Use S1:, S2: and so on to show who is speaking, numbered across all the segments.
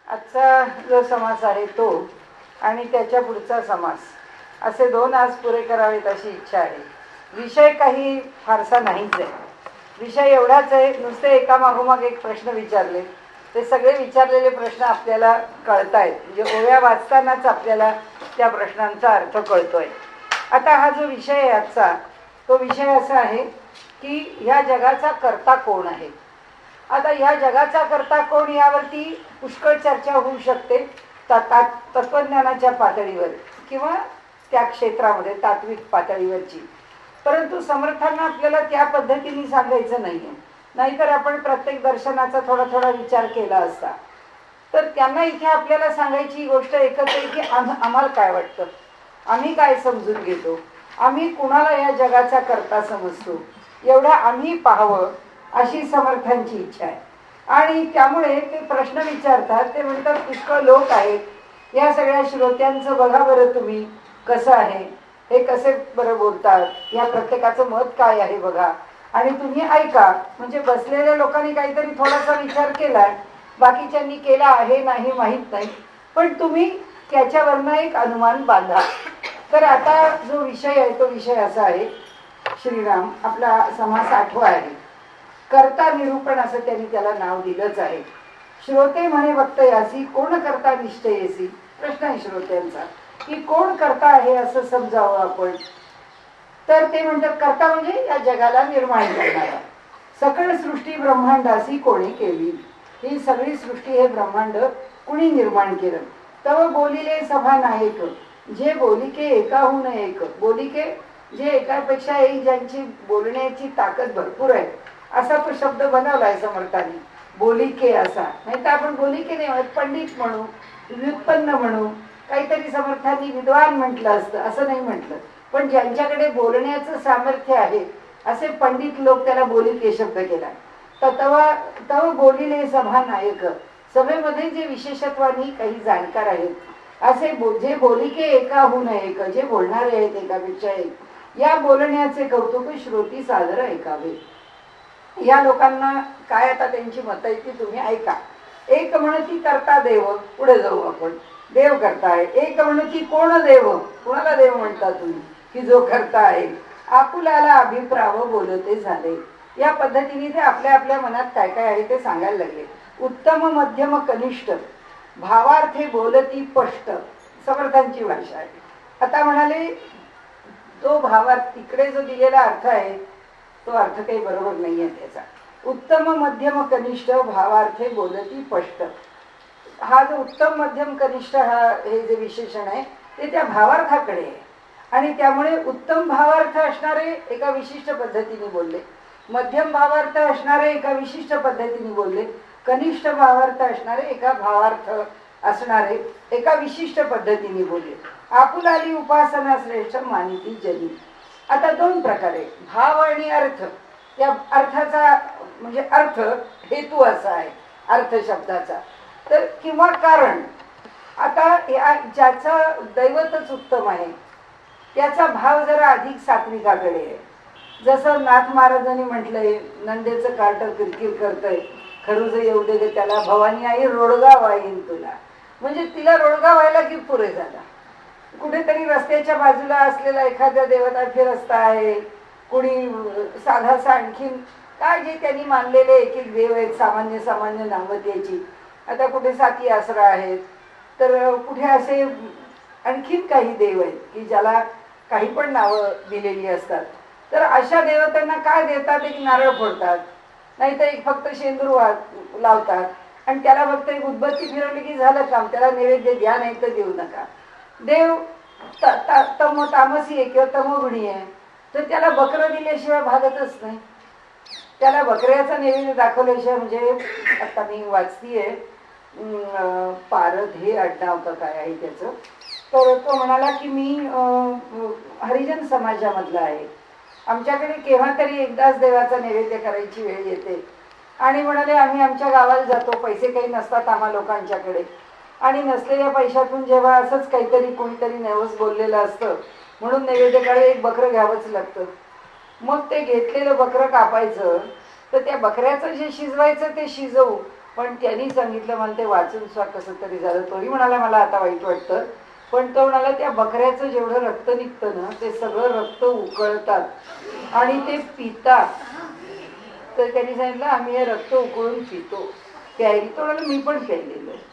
S1: आजचा जो समास आहे तो आणि त्याच्या पुढचा समास असे दोन आज पुरे करावेत अशी इच्छा आहे. विषय काही फारसा नाहीच आहे. विषय एवढाच आहे, नुसते एकामागोमाग एक प्रश्न विचारले, ते सगळे विचारलेले प्रश्न आपल्याला कळतायत. म्हणजे ओव्या वाचतानाच आपल्याला त्या प्रश्नांचा अर्थ कळतोय. आता हा जो विषय आहे आजचा, तो विषय असा आहे की ह्या जगाचा कर्ता कोण आहे. आता ह्या जगाचा कर्ता कोण यावरती पुष्कळ चर्चा होऊ शकते तत्वज्ञानाच्या पातळीवर किंवा त्या क्षेत्रामध्ये तात्विक पातळीवरची. परंतु समर्थांना आपल्याला त्या पद्धतीने सांगायचं नाहीये. नाहीतर आपण प्रत्येक दर्शनाचा थोडा थोडा विचार केला असता. तर त्यांना इथे आपल्याला सांगायची गोष्ट एकच आहे की आम्हाला काय वाटतं, आम्ही काय समजून घेतो, आम्ही कुणाला या जगाचा कर्ता समजतो, एवढं आम्ही पाहावं अशी समर्थांची इच्छा आहे. आणि त्यामुळे ते प्रश्न विचारतात. ते म्हणतात पुष्कळ लोक आहेत, या सगळ्या श्रोत्यांचं बघा बरं तुम्ही कसं आहे, हे कसे बरं बोलतात, या प्रत्येकाचं मत काय आहे बघा, आणि तुम्ही ऐका. म्हणजे बसलेल्या लोकांनी काहीतरी थोडासा विचार केलाय, बाकीच्यांनी केला आहे नाही माहीत नाही, पण तुम्ही त्याच्यावरनं एक अनुमान बांधा. तर आता जो विषय आहे तो विषय असा आहे, श्रीराम आपला समास 8वा आहे. कर्ता निरूपण असं त्यांनी त्याला नाव दिलंच आहे. श्रोते म्हणे वक्त यासी कोण करता निश्चयेसी. प्रश्न आहे श्रोत्यांचा की कोण करता आहे असं समजावं आपण. तर ते म्हणतात कर्ता म्हणजे या जगाला निर्माण करणारा. सकळ सृष्टी ब्रह्मांडासी कोणी केली. ही सगळी सृष्टी हे ब्रह्मांड कुणी निर्माण केलं. तव बोलिले सभा नायक जे बोलिके एकाहून एक. बोलिके जे एकापेक्षा एक, ज्यांची बोलण्याची ताकद भरपूर आहे असा तो शब्द बनवलाय समर्थांनी. बोलिके असा. नाही तर आपण बोलिके नाही म्हणत, पंडित म्हणू, व्युत्पन्न म्हणू, काहीतरी समर्थांनी विद्वान म्हटलं असतं, असं नाही म्हटलं. पण ज्यांच्याकडे बोलण्याचं सामर्थ्य आहे असे पंडित लोक त्याला बोलिके शब्द केला. तर तव बोलिले सभा नायक. सभेमध्ये जे विशेषत्वानी काही जाणकार आहेत असे जे बोलिके एकाहून एक, जे बोलणारे आहेत एकापेक्षा एक, या बोलण्याचे कौतुक श्रोती सादर ऐकावे. या लोकांना काय आता त्यांची मतं आहेत ती तुम्ही ऐका. एक म्हणती करता देव, पुढे जाऊ आपण, देव करता आहे. एक म्हणती कोण देव, कुणाला देव म्हणता तुम्ही, की जो करता आहे. आपुलाला अभिप्राव बोलते झाले. या पद्धतीने ते आपल्या आपल्या मनात काय काय आहे ते सांगायला लागले. उत्तम मध्यम कनिष्ठ भावार्थे बोलती स्पष्ट. समर्थांची भाषा आहे. आता म्हणाले तो भावार्थ तिकडे जो दिलेला अर्थ आहे तो अर्थ काही बरोबर नाहीये त्याचा. उत्तम मध्यम कनिष्ठ भावार्थे बोलती स्पष्ट. हा जो उत्तम मध्यम कनिष्ठ हे जे विशेषण आहे ते त्या भावार्थाकडे आहे. आणि त्यामुळे उत्तम भावार्थ असणारे एका विशिष्ट पद्धतीने बोलले, मध्यम भावार्थ असणारे एका विशिष्ट पद्धतीने बोलले, कनिष्ठ भावार्थ असणारे एका भावार्थ असणारे एका विशिष्ट पद्धतीने बोलले. आपुलाली उपासना श्रेष्ठ मानिती जनी. आता दोन प्रकारे भाव आणि अर्थ. या अर्थाचा म्हणजे अर्थ हेतू असा आहे अर्थ शब्दाचा, तर किंवा कारण. आता या ज्याचं दैवतच उत्तम आहे त्याचा भाव जरा अधिक सात्विकाकडे आहे. जसं नाथ महाराजांनी म्हटलंय, नंदेचं कार्ट किरकिर करतंय, खरुज येऊ दे त्याला, भवानी आई रोडगा वाईन तुला. म्हणजे तिला रोडगा व्हायला की पुरे झाला. कुठेतरी रस्त्याच्या बाजूला असलेला एखाद्या देवता फिरस्ता आहे, कुणी साधासा आणखीन काय जे त्यांनी मानलेले एक एक देव आहेत, सामान्य सामान्य नावं त्याची. आता कुठे साती आसरा आहेत, तर कुठे असे आणखीन काही देव आहेत की ज्याला काही पण नावं दिलेली असतात. तर अशा देवतांना काय देतात, एक नारळ फोडतात, नाहीतर एक फक्त शेंदूर लावतात आणि त्याला फक्त एक उदबत्ती फिरवली की झालं काम. त्याला नैवेद्य द्या नाही तर देऊ नका. देव तामसी आहे किंवा तमोगुणी आहे, तर त्याला बकरं दिल्याशिवाय भागतच नाही. त्याला बकऱ्याचा नैवेद्य दाखवल्याशिवाय, म्हणजे आता मी वाचतीये पारद हे आडनाव का काय आहे त्याचं, तर तो म्हणाला की मी हरिजन समाजामधला आहे, आमच्याकडे केव्हा तरी एकदाच देवाचा नैवेद्य करायची वेळ येते. आणि म्हणाले आम्ही आमच्या गावाला जातो, पैसे काही नसतात आम्हा लोकांच्याकडे, आणि नसलेल्या पैशातून जेव्हा असंच काहीतरी कोणीतरी नवस बोललेलं असतं म्हणून नैवेद्याकडे एक बकरं घ्यावंच लागतं. मग ते घेतलेलं बकरं कापायचं, तर त्या बकऱ्याचं जे शिजवायचं ते शिजवू पण त्यांनी सांगितलं, मला ते वाचून कसं तरी झालं. तोही म्हणाला मला आता वाईट वाटतं, पण तो म्हणाला त्या बकऱ्याचं जेवढं रक्त निघतं ना ते सगळं रक्त उकळतात आणि ते पितात. तर त्यांनी सांगितलं आम्ही हे रक्त उकळून पितो. प्यायली तो म्हणाला मी पण प्यायलेलं आहे.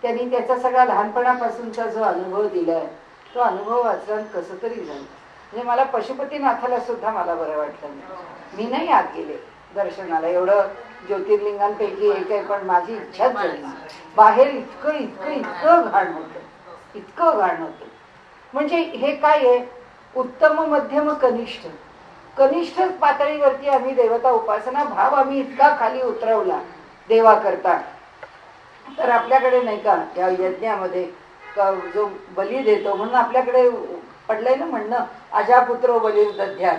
S1: त्यांनी त्याचा सगळा लहानपणापासूनचा जो अनुभव दिलाय तो अनुभव वाचला कसं तरी झालं. म्हणजे मला पशुपतीनाथाला सुद्धा मला बरं वाटलं नाही. मी नाही आत गेले दर्शनाला, एवढं ज्योतिर्लिंगांपैकी एक आहे, पण माझी इच्छाच झाली. बाहेर इतकं इतकं इतकं घाण होतं, इतकं घाण होतं. म्हणजे हे काय आहे, उत्तम मध्यम कनिष्ठ, कनिष्ठ पातळीवरती आम्ही देवता उपासना भाव आम्ही इतका खाली उतरवला देवा करता. तर आपल्याकडे नाही का या यज्ञामध्ये जो बली देतो म्हणून आपल्याकडे पडलंय ना म्हणणं, अजापुत्रो बलिर्दध्यात.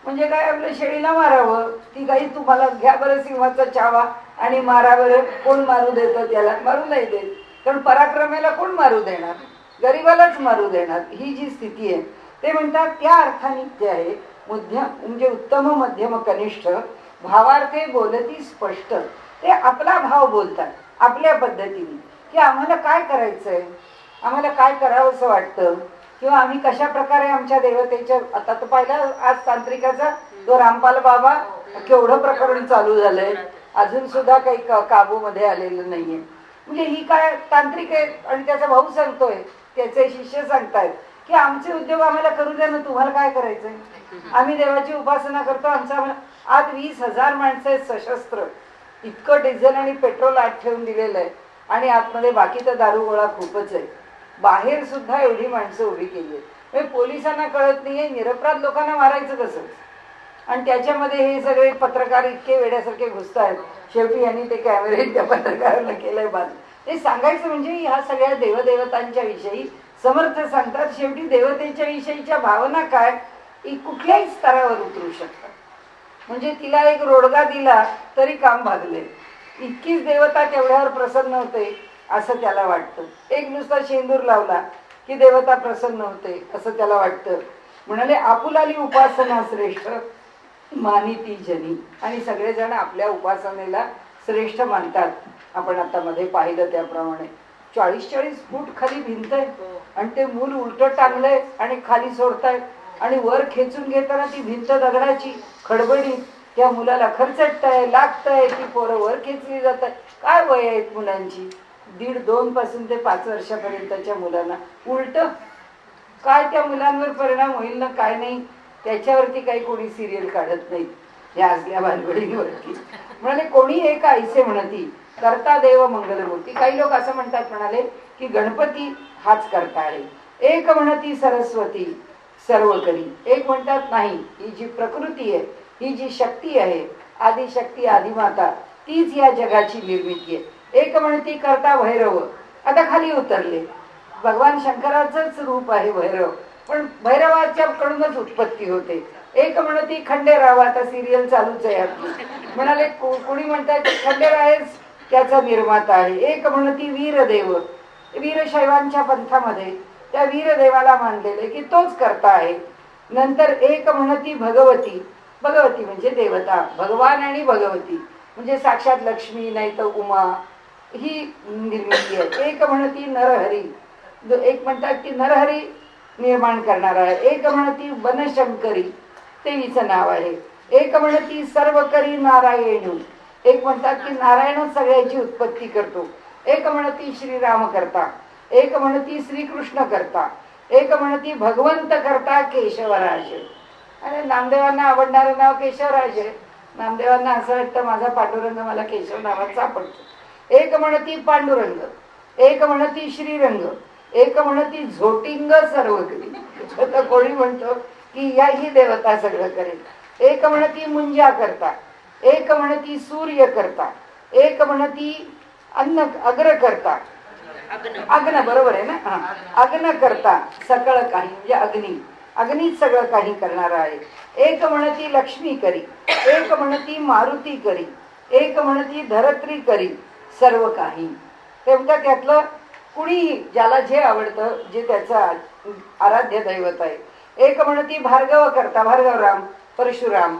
S1: म्हणजे काय, आपल्या शेळीला मारावं, ती गाई तुम्हाला घ्या बरं सिंहाचा चावा आणि मारा बरं. कोण मारू देतं त्याला? मारू नाही देत, कारण पराक्रमेला कोण मारू देणार, गरीबालाच मारू देणार. ही जी स्थिती आहे ते म्हणतात त्या अर्थाने ते आहे मध्यम, म्हणजे उत्तम मध्यम कनिष्ठ भावार्थे बोलती स्पष्ट. ते आपला भाव बोलतात आपल्या पद्धतीने, की आम्हाला काय करायचंय, आम्हाला काय करावं असं वाटतं, किंवा आम्ही कशा प्रकारे आमच्या देवतेच्या. आता तर पाहिलं आज तांत्रिकाचा तो रामपाल बाबा केवढं प्रकरण चालू झालंय, अजून सुद्धा काही काबूमध्ये आलेलं नाहीये. म्हणजे ही काय तांत्रिक आहे आणि त्याचा भाऊ सांगतोय, त्याचे शिष्य सांगतायत की आमचे उद्योग आम्हाला करू द्या ना, तुम्हाला काय करायचंय, आम्ही देवाची उपासना करतो. आमचा आज 20,000 माणसं आहेत सशस्त्र, इतकं डिझेल आणि पेट्रोल आत ठेवून दिलेलं आहे आणि आतमध्ये बाकी तर दारू गोळा खूपच आहे. बाहेर सुद्धा एवढी माणसं उभी केली आहे. पोलिसांना कळत नाहीये निरपराध लोकांना मारायचं कसं. आणि त्याच्यामध्ये हे सगळे पत्रकार इतके वेड्यासारखे घुसतायत. शेवटी यांनी ते कॅमेरे त्या पत्रकारांना केलंय बाद. ते सांगायचं म्हणजे ह्या सगळ्या देवदेवतांच्या विषयी समर्थ सांगतात. शेवटी देवतेच्या विषयीच्या भावना काय कुठल्याही स्तरावर उतरू शकतात. म्हणजे तिला एक रोडगा दिला तरी काम भागले, इतकीच देवता तेवढ्यावर प्रसन्न होते असं त्याला वाटतं. एक नुसता शेंदूर लावला की देवता प्रसन्न होते असं त्याला वाटतं. म्हणाले आपुलाली उपासना श्रेष्ठ मानिती जनी. आणि सगळेजण आपल्या उपासनेला श्रेष्ठ मानतात. आपण आता मध्ये पाहिलं त्याप्रमाणे 40-40 फूट खाली भिंत आहे आणि ते मूल उलट टांगलंय आणि खाली सोडतायत आणि वर खेचून घेताना ती भिंत दगडाची खडबडीत त्या मुलाला खरचटतंय, लागतंय, ती पोरं वर खेचली जात आहे. काय वय आहेत मुलांची, 1.5-2 पासून ते 5 वर्षापर्यंतच्या मुलांना उलट काय त्या मुलांवर परिणाम होईल ना काय नाही, त्याच्यावरती काही कोणी सिरियल काढत नाही या असल्या भानगडींवरती. म्हणाले कोणी एक ऐसे म्हणती करता देव मंगलमूर्ती. काही लोक असं म्हणतात, म्हणाले की गणपती हाच करता आहे. एक म्हणती सरस्वती सर्व करी. एक म्हणतात नाही, ही जी प्रकृती आहे, ही जी शक्ती आहे, आदिशक्ती आदिमाता, तीच या जगाची निर्मिती आहे. एक म्हणती करता भैरव. आता खाली उतरले, भगवान शंकराचंच रूप आहे भैरव, पण भैरवाच्या कडूनच उत्पत्ती होते. एक म्हणती खंडेराव. आता सिरियल चालूच आहे आपली. म्हणाले कोणी म्हणतात खंडेरायच त्याचा निर्माता आहे. एक म्हणती वीरदेव. वीरशैवांच्या पंथामध्ये त्या वीरदेवाला मानलेले की तोच करता आहे. नंतर एक म्हणती भगवती. भगवती म्हणजे देवता, भगवान आणि भगवती म्हणजे साक्षात लक्ष्मी नाही तर उमा, ही निर्मिती आहे. एक म्हणती नरहरी. एक म्हणतात की नरहरी निर्माण करणार आहे. एक म्हणती वनशंकरी, देवीचं नाव आहे. एक म्हणती सर्वकरी नारायण. एक म्हणतात की नारायणच सगळ्याची उत्पत्ती करतो. एक म्हणती श्रीराम करता. एक म्हणती श्रीकृष्ण करता. एक म्हणती भगवंत करता केशवराज. अरे नामदेवांना आवडणारं नाव केशवराज आहे. नामदेवांना असं वाटतं माझा पांडुरंग मला केशव नावात सापडतो. एक म्हणती पांडुरंग. एक म्हणती श्रीरंग. एक म्हणती झोटिंग सर्वकरी. आता कोणी म्हणतो की या ही देवता सगळं करेल. एक म्हणती मुंजा करता. एक म्हणती सूर्य करता. एक म्हणती अन्न अग्र करता. अग्न बरोबर आहे ना. अग्न करता सकळ काही म्हणजे अग्नी, अग्नीच सगळं काही करणार आहे. एक म्हणती लक्ष्मी करी. एक म्हणती मारुती करी. एक म्हणती धरत्री करी सर्व काही. तेव्हा त्यातलं कुणीही ज्याला जे आवडतं, जे त्याचा आराध्य दैवत आहे. एक म्हणती भार्गव करता, भार्गवराम परशुराम.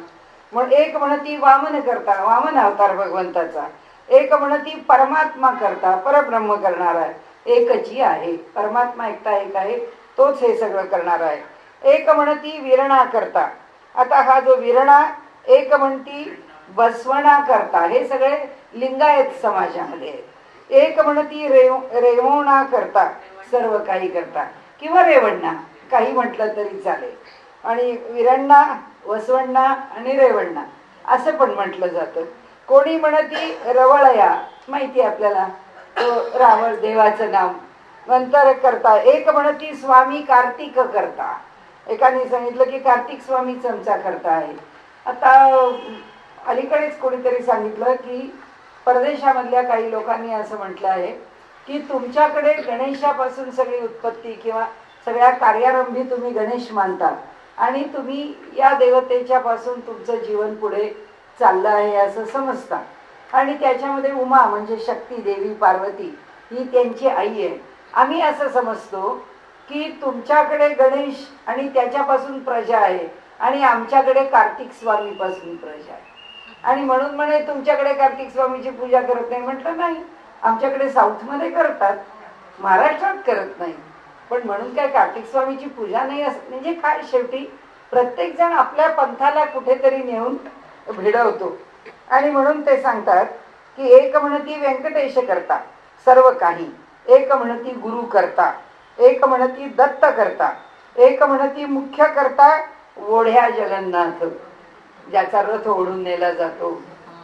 S1: मग एक म्हणती वामन करता, वामन अवतार भगवंताचा. एक म्हणती परमात्मा करता, परब्रह्म करणार आहे, एकची आहे. परमात्मा एकटा एक आहे, तोच हे सगळं करणार आहे. एक म्हणती विरणा करता. आता हा जो विरणा, एक म्हणती बसवणा करता, हे सगळे लिंगायत समाजामध्ये. एक म्हणती रेवणा करता, सर्व काही करता, किंवा रेवण्णा काही म्हटलं तरी चालेल. आणि विरणा, वसवण्णा आणि रेवण्णा असं पण म्हटलं जातं. कोणी म्हणती रवळया, माहिती आपल्याला, तो रावळ देवाचं नाव. नंतर करता एक म्हणती स्वामी कार्तिक करता. एकाने सांगितलं की कार्तिक स्वामीच आमचा करता आहे. आता अलीकडेच कोणीतरी सांगितलं की परदेशामधल्या काही लोकांनी असं म्हटलं आहे की तुमच्याकडे गणेशापासून सगळी उत्पत्ती किंवा सगळ्या कार्यारंभी तुम्ही गणेश मानता आणि तुम्ही या देवतेच्या पासून तुमचं जीवन पुढे चाललं आहे असं समजता. आणि त्याच्यामध्ये उमा म्हणजे शक्ती देवी पार्वती ही त्यांची आई आहे. आम्ही असं समजतो की तुमच्याकडे गणेश आणि त्याच्यापासून प्रजा आहे आणि आमच्याकडे कार्तिक स्वामीपासून प्रजा आहे. आणि म्हणून म्हणे तुमच्याकडे कार्तिक स्वामीची पूजा करत नाही. म्हटलं नाही, आमच्याकडे साऊथमध्ये करतात, महाराष्ट्रात करत नाही. पण म्हणून काय कार्तिक स्वामीची पूजा नाही असं म्हणजे काय? शेवटी प्रत्येक जण आपल्या पंथाला कुठेतरी नेऊन भिडवतो. आणि म्हणून ते सांगतात की एक म्हणती व्यंकटेश करता, सर्व काही. एक म्हणती गुरु करता, एक म्हणती दत्त करता, एक म्हणती मुख्य करता ओढ्या जगन्नाथ, ज्याचा रथ ओढून नेला जातो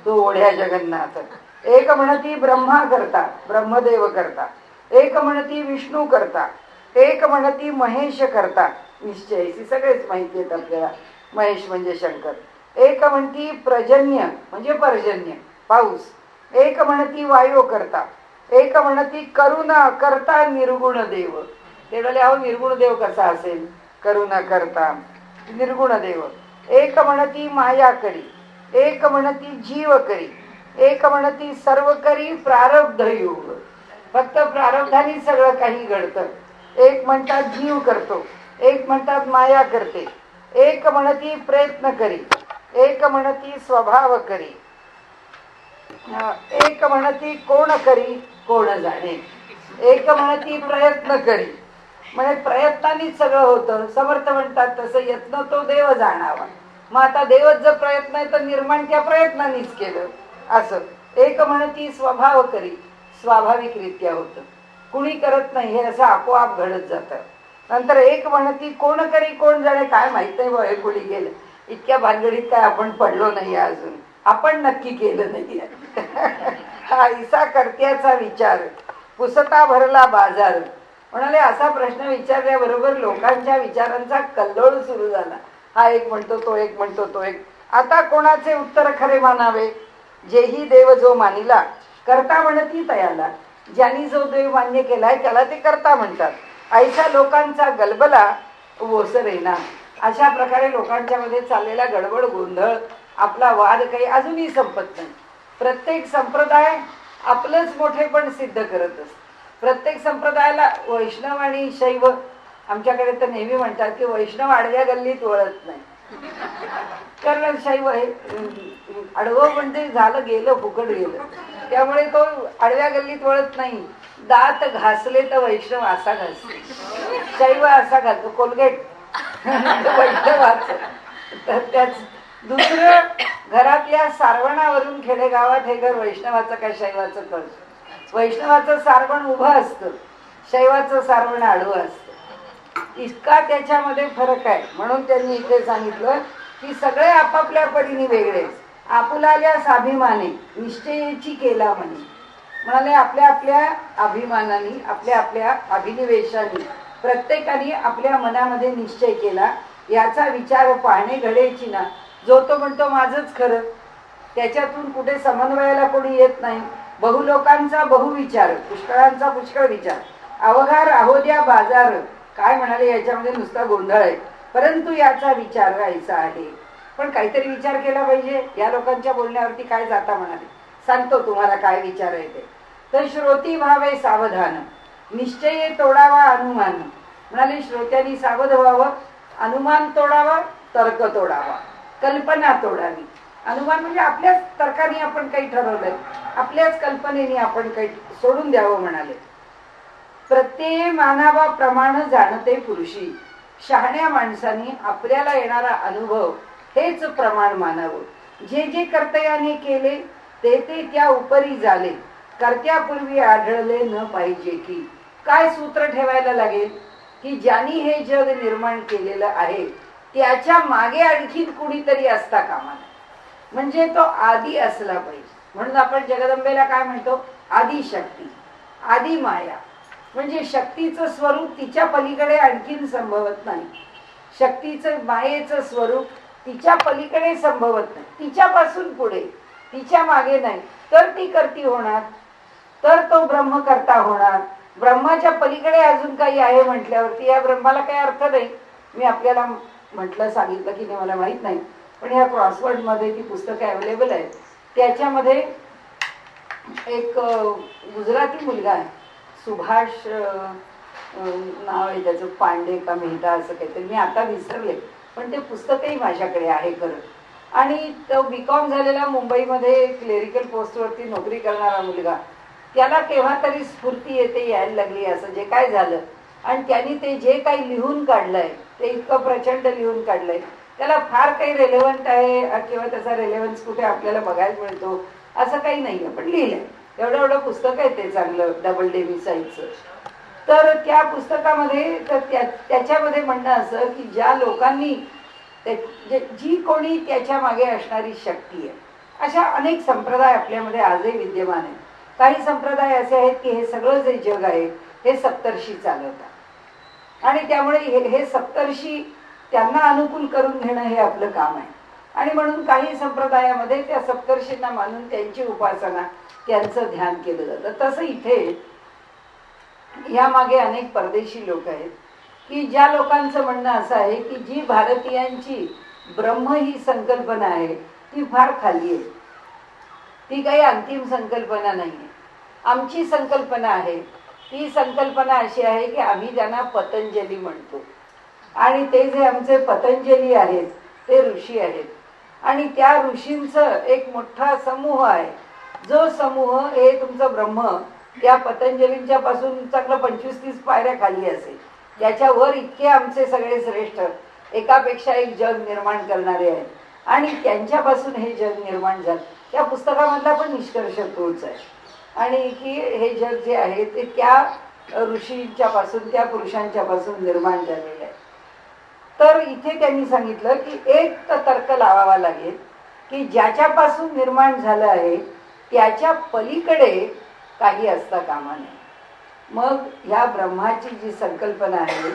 S1: तो ओढ्या जगन्नाथ. एक म्हणती ब्रह्मा करता, ब्रह्मदेव करता. एक म्हणती विष्णू करता, एक म्हणती महेश करता, निश्चय सगळेच माहिती आहेत आपल्याला, महेश म्हणजे शंकर. एक म्हणती पर्जन्य म्हणजे पर्जन्य पाऊस. एक म्हणती वायू करता, एक म्हणती करुणा करता निर्गुण देव. ते म्हणाले अहो निर्गुण देव कसा असेल, करुणा करता निर्गुण देव. एक म्हणती माया करी, एक म्हणती जीव करी, एक म्हणती सर्व करी प्रारब्ध योग. फक्त प्रारब्धाने सगळं काही घडतं. एक म्हणतात जीव करतो, एक म्हणतात माया करते, एक म्हणती प्रयत्न करी, एक म्हणती स्वभाव करी, एक म्हणती कोण करी कोण जाणे, एक म्हणती प्रयत्न करी. म्हणजे प्रयत्नानेच सगळं होतं. समर्थ म्हणतात तसं यत्न तो देव जाणावा. मग आता देवच जर प्रयत्न आहे तर निर्माण त्या प्रयत्नानेच केलं असं. एक म्हणती स्वभाव करी, स्वाभाविकरित्या होतं, कुणी करत नाही, हे असं आपोआप घडत जातं. नंतर एक म्हणती कोण करी कोण जाणे, काय माहित नाही बा हे कुणी केलं. इतक्या भानगडीत काय आपण पडलो नाही अजून, आपण नक्की केलं नाही. हा ऐसा कर्त्याचा विचार पुसता भरला बाजार. म्हणाले असा प्रश्न विचारल्याबरोबर लोकांच्या विचारांचा कल्लोळ सुरू झाला. हा एक म्हणतो, तो एक म्हणतो, तो एक. आता कोणाचे उत्तर खरे मानावे? जेही देव जो मानिला करता म्हणती तयाला. ज्यांनी जो देव मान्य केलाय त्याला ते करता म्हणतात. ऐसा लोकांचा गलबला ओसरेना. अशा प्रकारे लोकांच्या मध्ये चाललेला गडबड गोंधळ, आपला वाद काही अजूनही संपत नाही. प्रत्येक संप्रदाय आपलंच मोठेपण सिद्ध करत असतो. प्रत्येक संप्रदायाला वैष्णव आणि शैव, आमच्याकडे तर नेहमी म्हणतात की वैष्णव आडव्या गल्लीत वळत नाही. कारण शैव हे आडवं म्हणजे झालं गेलं, फुकट गेलं, त्यामुळे तो आडव्या गल्लीत वळत नाही. दात घासले तर वैष्णव असा घासले, शैव असा घालतो कोलगेट वैष्णवाच. तर त्याच दुसरं घरातल्या सारवणावरून खेडेगावात हे घर वैष्णवाचं काय शैवाचं कळतं. वैष्णवाचं सारवण उभं असतं, शैवाचं सारवण आडवं असतं. इतका त्याच्यामध्ये फरक आहे. म्हणून त्यांनी इथे सांगितलं की सगळे आपापल्या परीने वेगळेच. आपुलाल्या स्वाभिमाने निश्चयाची केला म्हणे. म्हणाले आपल्या आपल्या अभिमानाने, आपल्या आपल्या अभिनिवेशाने प्रत्येकाने आपल्या मनामध्ये निश्चय केला. याचा विचार पाहणे घडेची ना. जो तो म्हणतो माझंच खरं, त्याच्यातून कुठे समन्वयाला कोणी येत नाही. बहुलोकांचा बहुविचार, पुष्कळांचा पुष्कळ विचार. अवघा राहोद्या बाजार. काय म्हणाले याच्यामध्ये नुसता गोंधळ आहे, परंतु याचा विचार व्हायचा आहे. पण काहीतरी विचार केला पाहिजे. या लोकांच्या बोलण्यावरती काय जाता म्हणाले. सांगतो तुम्हाला काय विचार आहे ते. तर श्रोती व्हावे सावधान, निश्चय तोडावा अनुमान. म्हणाले श्रोत्यांनी सावध व्हावं, अनुमान तोडावा, तर्क तोडावा, कल्पना तोडावी अनुमान म्हणजे आपल्याच तर्काने आपण काही ठरवलंय, आपल्याच कल्पनेने आपण काही सोडून द्यावं म्हणाले. प्रत्येक मानावा प्रमाण जाणते पुरुषी. शहाण्या माणसांनी आपल्याला येणारा अनुभव हेच प्रमाण मानावं. जे जे कर्तयाने केले ते ते त्या उपरी झाले. कर्त्यापूर्वी आढळले न पाहिजे की. काय सूत्र ठेवायला लागेल की ज्यांनी हे जग निर्माण केलेलं आहे त्याच्या मागे आणखीन कुणीतरी असता कामा नये. म्हणजे तो आदी असला पाहिजे. म्हणून आपण जगदंबेला काय म्हणतो? आदिशक्ती, आदी माया. म्हणजे शक्तीचं स्वरूप तिच्या पलीकडे आणखीन संभवत नाही. शक्तीचं मायेचं स्वरूप तिच्या पलीकडे संभवत नाही. तिच्यापासून पुढे, तिच्या मागे नाही. तर ती कर्ती होणार, तर तो ब्रह्म कर्ता होणार. ब्रह्माच्या पलीकडे अजून काही आहे म्हटल्यावरती या ब्रह्माला काही अर्थ नाही. मी आपल्याला म्हटलं, सांगितलं की नाही मला माहित नाही, पण ह्या क्रॉसवर्ड मध्ये ती पुस्तकं अवेलेबल आहेत. त्याच्यामध्ये एक गुजराती मुलगा आहे, सुभाष नाव आहे त्याचं, पांडे का मेहता असं काहीतरी, मी आता विसरले, पण ते पुस्तकही माझ्याकडे आहे खरं. आणि तो बीकॉम झालेला, मुंबईमध्ये क्लेरिकल पोस्टवरती नोकरी करणारा मुलगा, त्याला केव्हा तरी स्फूर्ती येते, यायला लागली असं जे काय झालं, आणि त्यांनी ते जे काही लिहून काढलंय ते इतकं प्रचंड लिहून काढलंय, त्याला फार काही रेलेव्हंट आहे किंवा त्याचा रेलेव्हन्स कुठे आपल्याला बघायला मिळतो असं काही नाहीये, पण लिहिलंय. एवढं एवढं पुस्तक आहे ते, चांगलं डबल डेबी साईजचं. तर त्या पुस्तकामध्ये त्याच्यामध्ये म्हणणं असं की ज्या लोकांनी जी कोणी त्याच्या मागे असणारी शक्ती आहे, अशा अनेक संप्रदाय आपल्यामध्ये आजही विद्यमान आहेत. काही संप्रदाय असे आहेत की हे सगळं जे जग आहे हे सप्तर्षी चालवतात, आणि त्यामुळे हे सप्तर्षी त्यांना अनुकूल करून घेणं हे आपलं काम आहे. आणि म्हणून काही संप्रदायामध्ये त्या सप्तर्षींना मानून त्यांची उपासना, त्यांचं ध्यान केलं जातं. तसं इथे यामागे अनेक परदेशी लोक आहेत की ज्या लोकांचं म्हणणं असं आहे की जी भारतीयांची ब्रह्म ही संकल्पना आहे ती फार खाली आहे, ती काही अंतिम संकल्पना नाही आहे. आमची संकल्पना आहे ती संकल्पना अशी आहे की आम्ही त्यांना पतंजली म्हणतो, आणि ते जे आमचे पतंजली आहेत ते ऋषी आहेत, आणि त्या ऋषींचं एक मोठा समूह आहे. जो समूह हे तुमचं ब्रह्म त्या पतंजलींच्या पासून चांगलं 25-30 पायऱ्या खाली असेल, त्याच्यावर इतके आमचे सगळे श्रेष्ठ एकापेक्षा एक जग निर्माण करणारे आहेत, आणि त्यांच्यापासून हे जग निर्माण झालं. त्या पुस्तकामधला पण निष्कर्ष तोच आहे, आणि की हे जग जे आहे ते त्या ऋषींच्या पासून, त्या पुरुषांच्या पासून निर्माण झालेलं आहे. तर इथे त्यांनी सांगितलं की एक तर्क लावावा लागेल की ज्याच्यापासून निर्माण झालं आहे त्याच्या पलीकडे काही असता कामा नये. मग ह्या ब्रह्माची जी संकल्पना आहे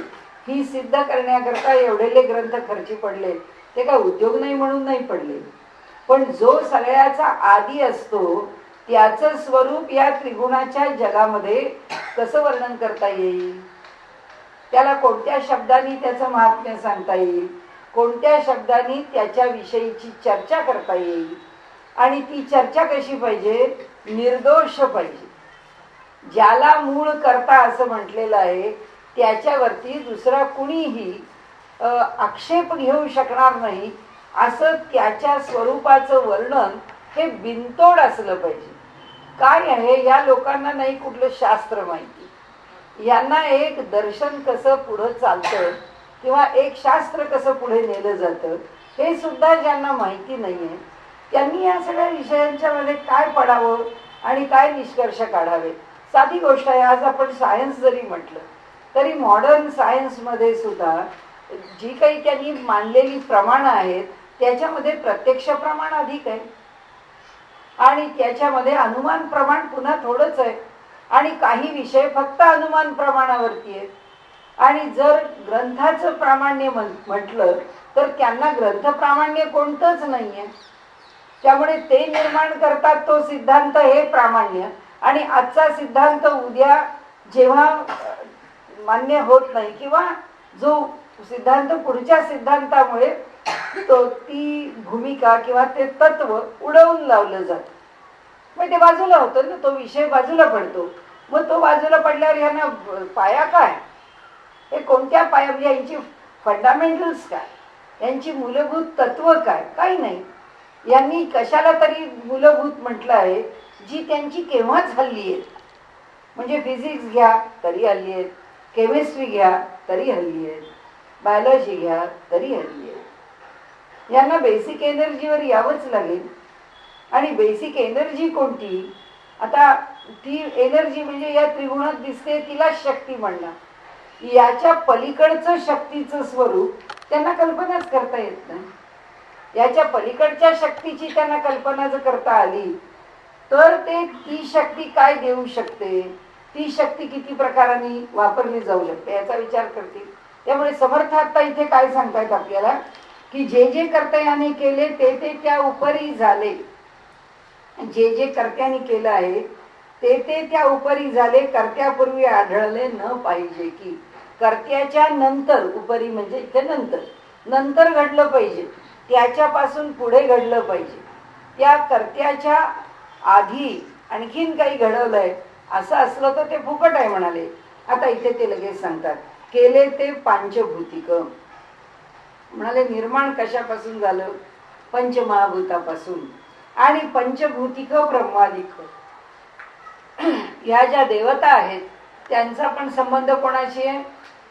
S1: ही सिद्ध करण्याकरता एवढेले ग्रंथ खर्ची पडले, ते काय उद्योग नाही म्हणून नाही पडले, पण जो सगळ्याचा आदी असतो त्याचं स्वरूप या त्रिगुणाच्या जगामध्ये कसं वर्णन करता येईल, त्याला कोणत्या शब्दांनी त्याचं महात्म्य सांगता येईल, कोणत्या शब्दांनी त्याच्याविषयीची चर्चा करता येईल, आणि ती चर्चा कशी पाहिजे? निर्दोष पाहिजे. ज्याला मूळ कर्ता असं म्हटलेलं आहे त्याच्यावरती दुसरा कुणीही आक्षेप घेऊ शकणार नाही, असं त्याच्या स्वरूपाचं वर्णन हे बिनतोड असलं पाहिजे. काय आहे, या लोकांना नाही कुठलं शास्त्र माहिती, यांना एक दर्शन कसं पुढं चालतं किंवा एक शास्त्र कसं पुढे नेलं जातं हे सुद्धा ज्यांना माहिती नाहीये, त्यांनी या सगळ्या विषयांच्या मध्ये काय पडावं आणि काय निष्कर्ष काढावे. साधी गोष्ट आहे, आज आपण सायन्स जरी म्हटलं तरी मॉडर्न सायन्समध्ये सुद्धा जी काही त्यांनी मांडलेली प्रमाणं आहेत त्याच्यामध्ये प्रत्यक्ष प्रमाण अधिक आहे, आणि त्याच्यामध्ये अनुमान प्रमाण पुन्हा थोडंच आहे, आणि काही विषय फक्त अनुमान प्रमाणावरती आहेत. आणि जर ग्रंथाचं प्रामाण्य म्हटलं तर त्यांना ग्रंथ प्रामाण्य कोणतंच नाहीये, त्यामुळे ते निर्माण करतात तो सिद्धांत हे प्रामाण्य, आणि आजचा सिद्धांत उद्या जेव्हा मान्य होत नाही किंवा जो सिद्धांत पुढच्या सिद्धांतामुळे तो ती भूमिका किंवा ते तत्व उडवून लावलं जातं, मग ते बाजूला होतं ना, तो विषय बाजूला पडतो. मग तो बाजूला पडल्यावर यांना पाया काय, हे कोणत्या पाया, म्हणजे यांची फंडामेंटल्स काय, यांची मूलभूत तत्व काय, काही नाही. यांनी कशाला तरी मूलभूत म्हटलं आहे, जी त्यांची केव्हाच हल्ली आहेत. म्हणजे फिजिक्स घ्या तरी हल्ली आहेत, केमिस्ट्री घ्या तरी हल्ली आहेत, बायोलॉजी घ्या तरी हल्ली आहेत. यांना बेसिक एनर्जीवर यावंच लागेल. आणि बेसिक एनर्जी कोणती? आता ती एनर्जी म्हणजे या त्रिगुणात दिसते, तिला शक्ती म्हणणार. याच्या पलीकडचं शक्तीचं स्वरूप त्यांना कल्पनाच करता येत नाही. याच्या पलीकडच्या शक्तीची त्यांना कल्पना जर करता आली तर ते ती शक्ती काय देऊ शकते, ती शक्ती किती प्रकारांनी वापरली जाऊ शकते याचा विचार करतील. त्यामुळे समर्थ आता इथे काय सांगतायत आपल्याला, की जे जे कर्त्याने केले ते ते त्या उपरी झाले. जे जे कर्त्याने केलं आहे ते ते त्या उपरी झाले, कर्त्यापूर्वी आढळले न पाहिजे. की कर्त्याच्या नंतर, उपरी म्हणजे इथे नंतर, नंतर घडलं पाहिजे, त्याच्यापासून पुढे घडलं पाहिजे. त्या कर्त्याच्या आधी आणखीन काही घडवलंय असं असलं तर ते फुकट आहे म्हणाले. आता इथे ते लगेच सांगतात, केले ते पांचभूतिक. म्हणाले निर्माण कशापासून झालं? पंचमहाभूतापासून. आणि पंचभूतिक ब्रह्मादिक, ह्या ज्या देवता आहेत त्यांचा पण संबंध कोणाशी आहे?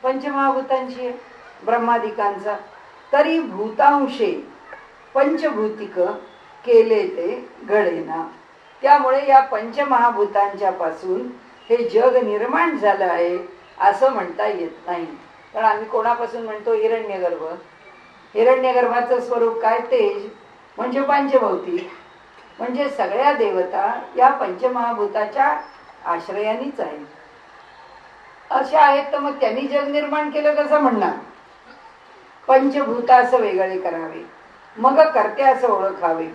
S1: पंचमहाभूतांशी आहे, ब्रह्मादिकांचा. तरी भूतांशे पंचभूतिक केले ते घडेना. त्यामुळे या पंचमहाभूतांच्या पासून हे जग निर्माण झालं आहे असं म्हणता येत नाही. कारण आम्ही कोणापासून म्हणतो? हिरण्यगर्भ. हिरण्यगर्भाचं स्वरूप काय? तेज, म्हणजे पंचभौतिक. म्हणजे सगळ्या देवता या पंचमहाभूताच्या आश्रयानीच आहेत. अशा आहेत तर मग त्यांनी जग निर्माण केलं कसं म्हणणार? पंचभूतास वेगळे करावे, मग कर्त्यास ओळखावे.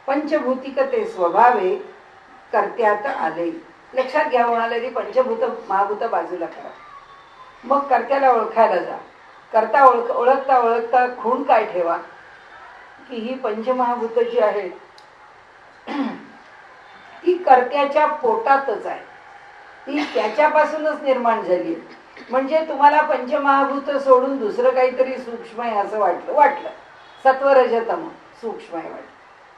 S1: पंचभूतिक ते स्वभावे कर्त्यात आले. लक्षात घ्या म्हणाले, पंचभूत महाभूत बाजूला करा, मग कर्त्याला ओळखायला जा. कर्ता ओळखता ओळखता खूण काय ठेवा, की ही पंचमहाभूत जी आहेत ती कर्त्याच्या पोटातच आहे, ती त्याच्यापासूनच निर्माण झाली. म्हणजे तुम्हाला पंचमहाभूत सोडून दुसरं काहीतरी सूक्ष्म आहे असं वाटलं. सत्वरजतम सूक्ष्म आहे वाटलं,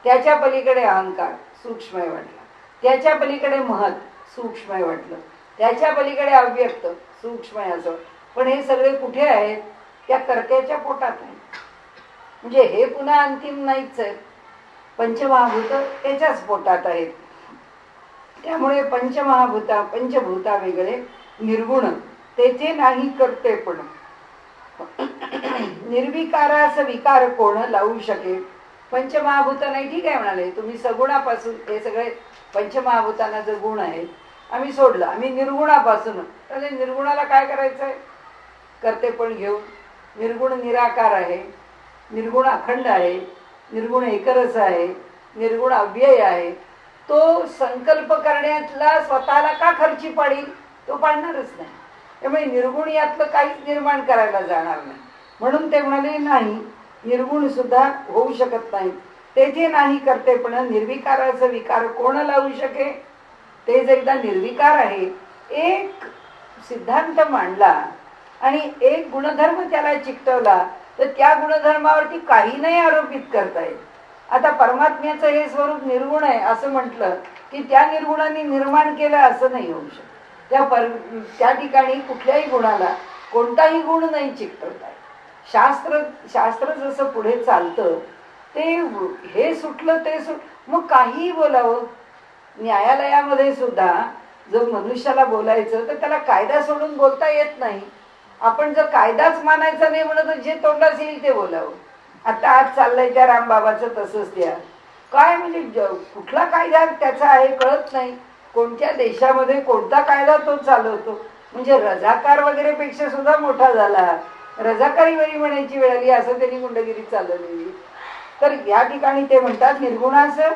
S1: त्याच्या पलीकडे अहंकार सूक्ष्म आहे वाटलं, त्याच्या पलीकडे महत सूक्ष्म आहे वाटलं, त्याच्या पलीकडे अव्यक्त सूक्ष्म आहे असं. पण हे सगळे कुठे आहेत? त्या कर्त्याच्या पोटात आहे. म्हणजे हे पुन्हा अंतिम नाहीच आहे, पंचमहाभूत त्याच्याच पोटात आहेत. त्यामुळे पंचभूता वेगळे, निर्गुण तेथे नाही करते. पण निर्विकारास विकार कोण लावू शके? पंचमहाभूत नाही, ठीक आहे म्हणाले तुम्ही सगुणापासून, हे सगळे पंचमहाभूतांना जे गुण आहेत आम्ही सोडलं, आम्ही निर्गुणापासून. तर निर्गुणाला काय करायचंय? करते पण घेऊन. निर्गुण निराकार आहे, निर्गुण अखंड आहे, निर्गुण एकरस आहे, निर्गुण अव्यय आहे. तो संकल्प करण्यातला स्वतःला का खर्ची पाडील? तो पाडणारच नाही. त्यामुळे निर्गुण यातलं काहीच निर्माण करायला जाणार नाही. म्हणून ते म्हणाले नाही, निर्गुण सुद्धा होऊ शकत नाही. तेथे नाही करते पण निर्विकाराचा विकार कोण लावू शके? ते जर एकदा निर्विकार आहे, एक सिद्धांत मांडला आणि एक गुणधर्म त्याला चिकटवला तर त्या गुणधर्मावरती काही नाही आरोपित करता येईल. आता परमात्म्याचं हे स्वरूप निर्गुण आहे असं म्हटलं की त्या निर्गुणांनी निर्माण केलं असं नाही होऊ शकत. त्या ठिकाणी कुठल्याही गुणाला कोणताही गुण नाही चिकटवता येत. शास्त्र जसं पुढे चालतं ते हे सुटलं ते मग काहीही बोलावं. न्यायालयामध्ये सुद्धा जर मनुष्याला बोलायचं तर त्याला कायदा सोडून बोलता येत नाही. आपण जर कायदाच मानायचा नाही म्हणत जे तोंडास येईल ते बोलावं. आता आज चाललंय त्या रामबाबाचं तसंच. त्या काय म्हणजे कुठला कायदा त्याचा आहे कळत नाही. कोणत्या देशामध्ये कोणता कायदा तो चालवतो. म्हणजे रजाकार वगैरे पेक्षा सुद्धा मोठा झाला. रजाकारी वरी म्हणायची वेळ आली असं त्यांनी गुंडगिरी चालवलेली. तर या ठिकाणी ते म्हणतात निर्गुणाचं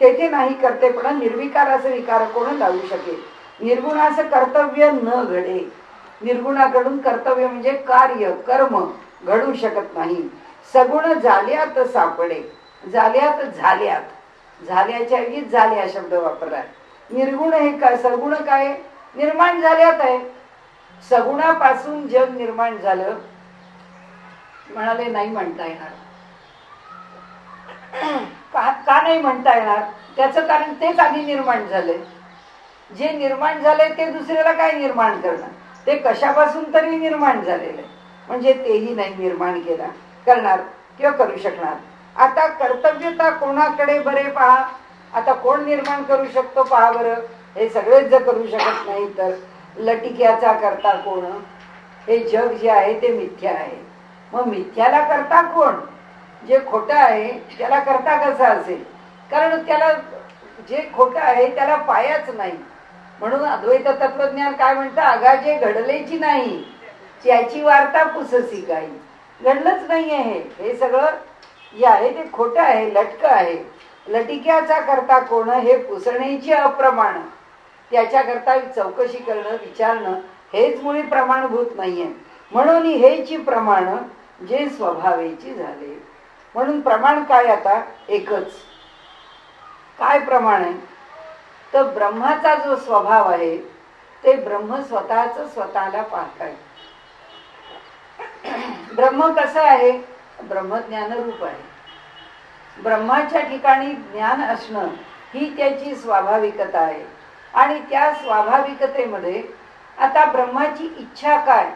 S1: तेथे नाही करते पण निर्विकाराचं विकार कोण लावू शकेल? निर्गुणाचं कर्तव्य न घडे. निर्गुणाकडून कर्तव्य म्हणजे कार्य कर्म घडू शकत नाही. सगुण झाल्यात सापडे. झाल्याच्या ऐवजी झाल्या शब्द वापरला. निर्गुण हे काय? सगुण काय? निर्माण झाल्यात आहे. सगुणापासून जग निर्माण झालं म्हणाले नाही म्हणता येणार. का नाही म्हणता येणार? त्याचं कारण तेच आधी निर्माण झालंय. जे निर्माण झालंय ते दुसऱ्याला काय निर्माण करणार? ते कशापासून तरी निर्माण झालेलं आहे. म्हणजे तेही नाही निर्माण करणार किंवा करू शकणार. आता कर्तव्यता कोणाकडे बरे पहा. आता कोण निर्माण करू शकतो पहा बरं. हे सगळेच जर करू शकत नाही तर लटिक्याचा करता कोण? हे जग जे आहे ते मिथ्या आहे. मग मिथ्याला करता कोण? जे खोटं आहे त्याला करता कसा असेल? कारण त्याला जे खोटं आहे त्याला पायाच नाही. म्हणून अद्वैत तत्वज्ञान काय म्हणतं? अगाजे घडलेची नाही त्याची वार्ता पुससी काही. घडलंच नाही आहे हे सगळं जे आहे ते खोटं आहे, लटकं आहे. लटिक्याचा करता कोण? हे पुसण्याची अप्रमाण. त्याच्याकरता चौकशी करणं, विचारणं हेच मुळी प्रमाणभूत नाहीये. म्हणून हेची प्रमाण जे स्वभावेची झाले. म्हणून प्रमाण काय? आता एकच. काय प्रमाण आहे? तर ब्रह्माचा जो स्वभाव आहे ते ब्रह्म स्वतःच स्वतःला पाहताय. ब्रह्म कसं आहे? ब्रह्मज्ञानरूप आहे. ब्रह्माच्या ठिकाणी ज्ञान असणं ही त्याची स्वाभाविकता आहे. आणि त्या स्वाभाविकतेमध्ये आता ब्रह्माची इच्छा काय?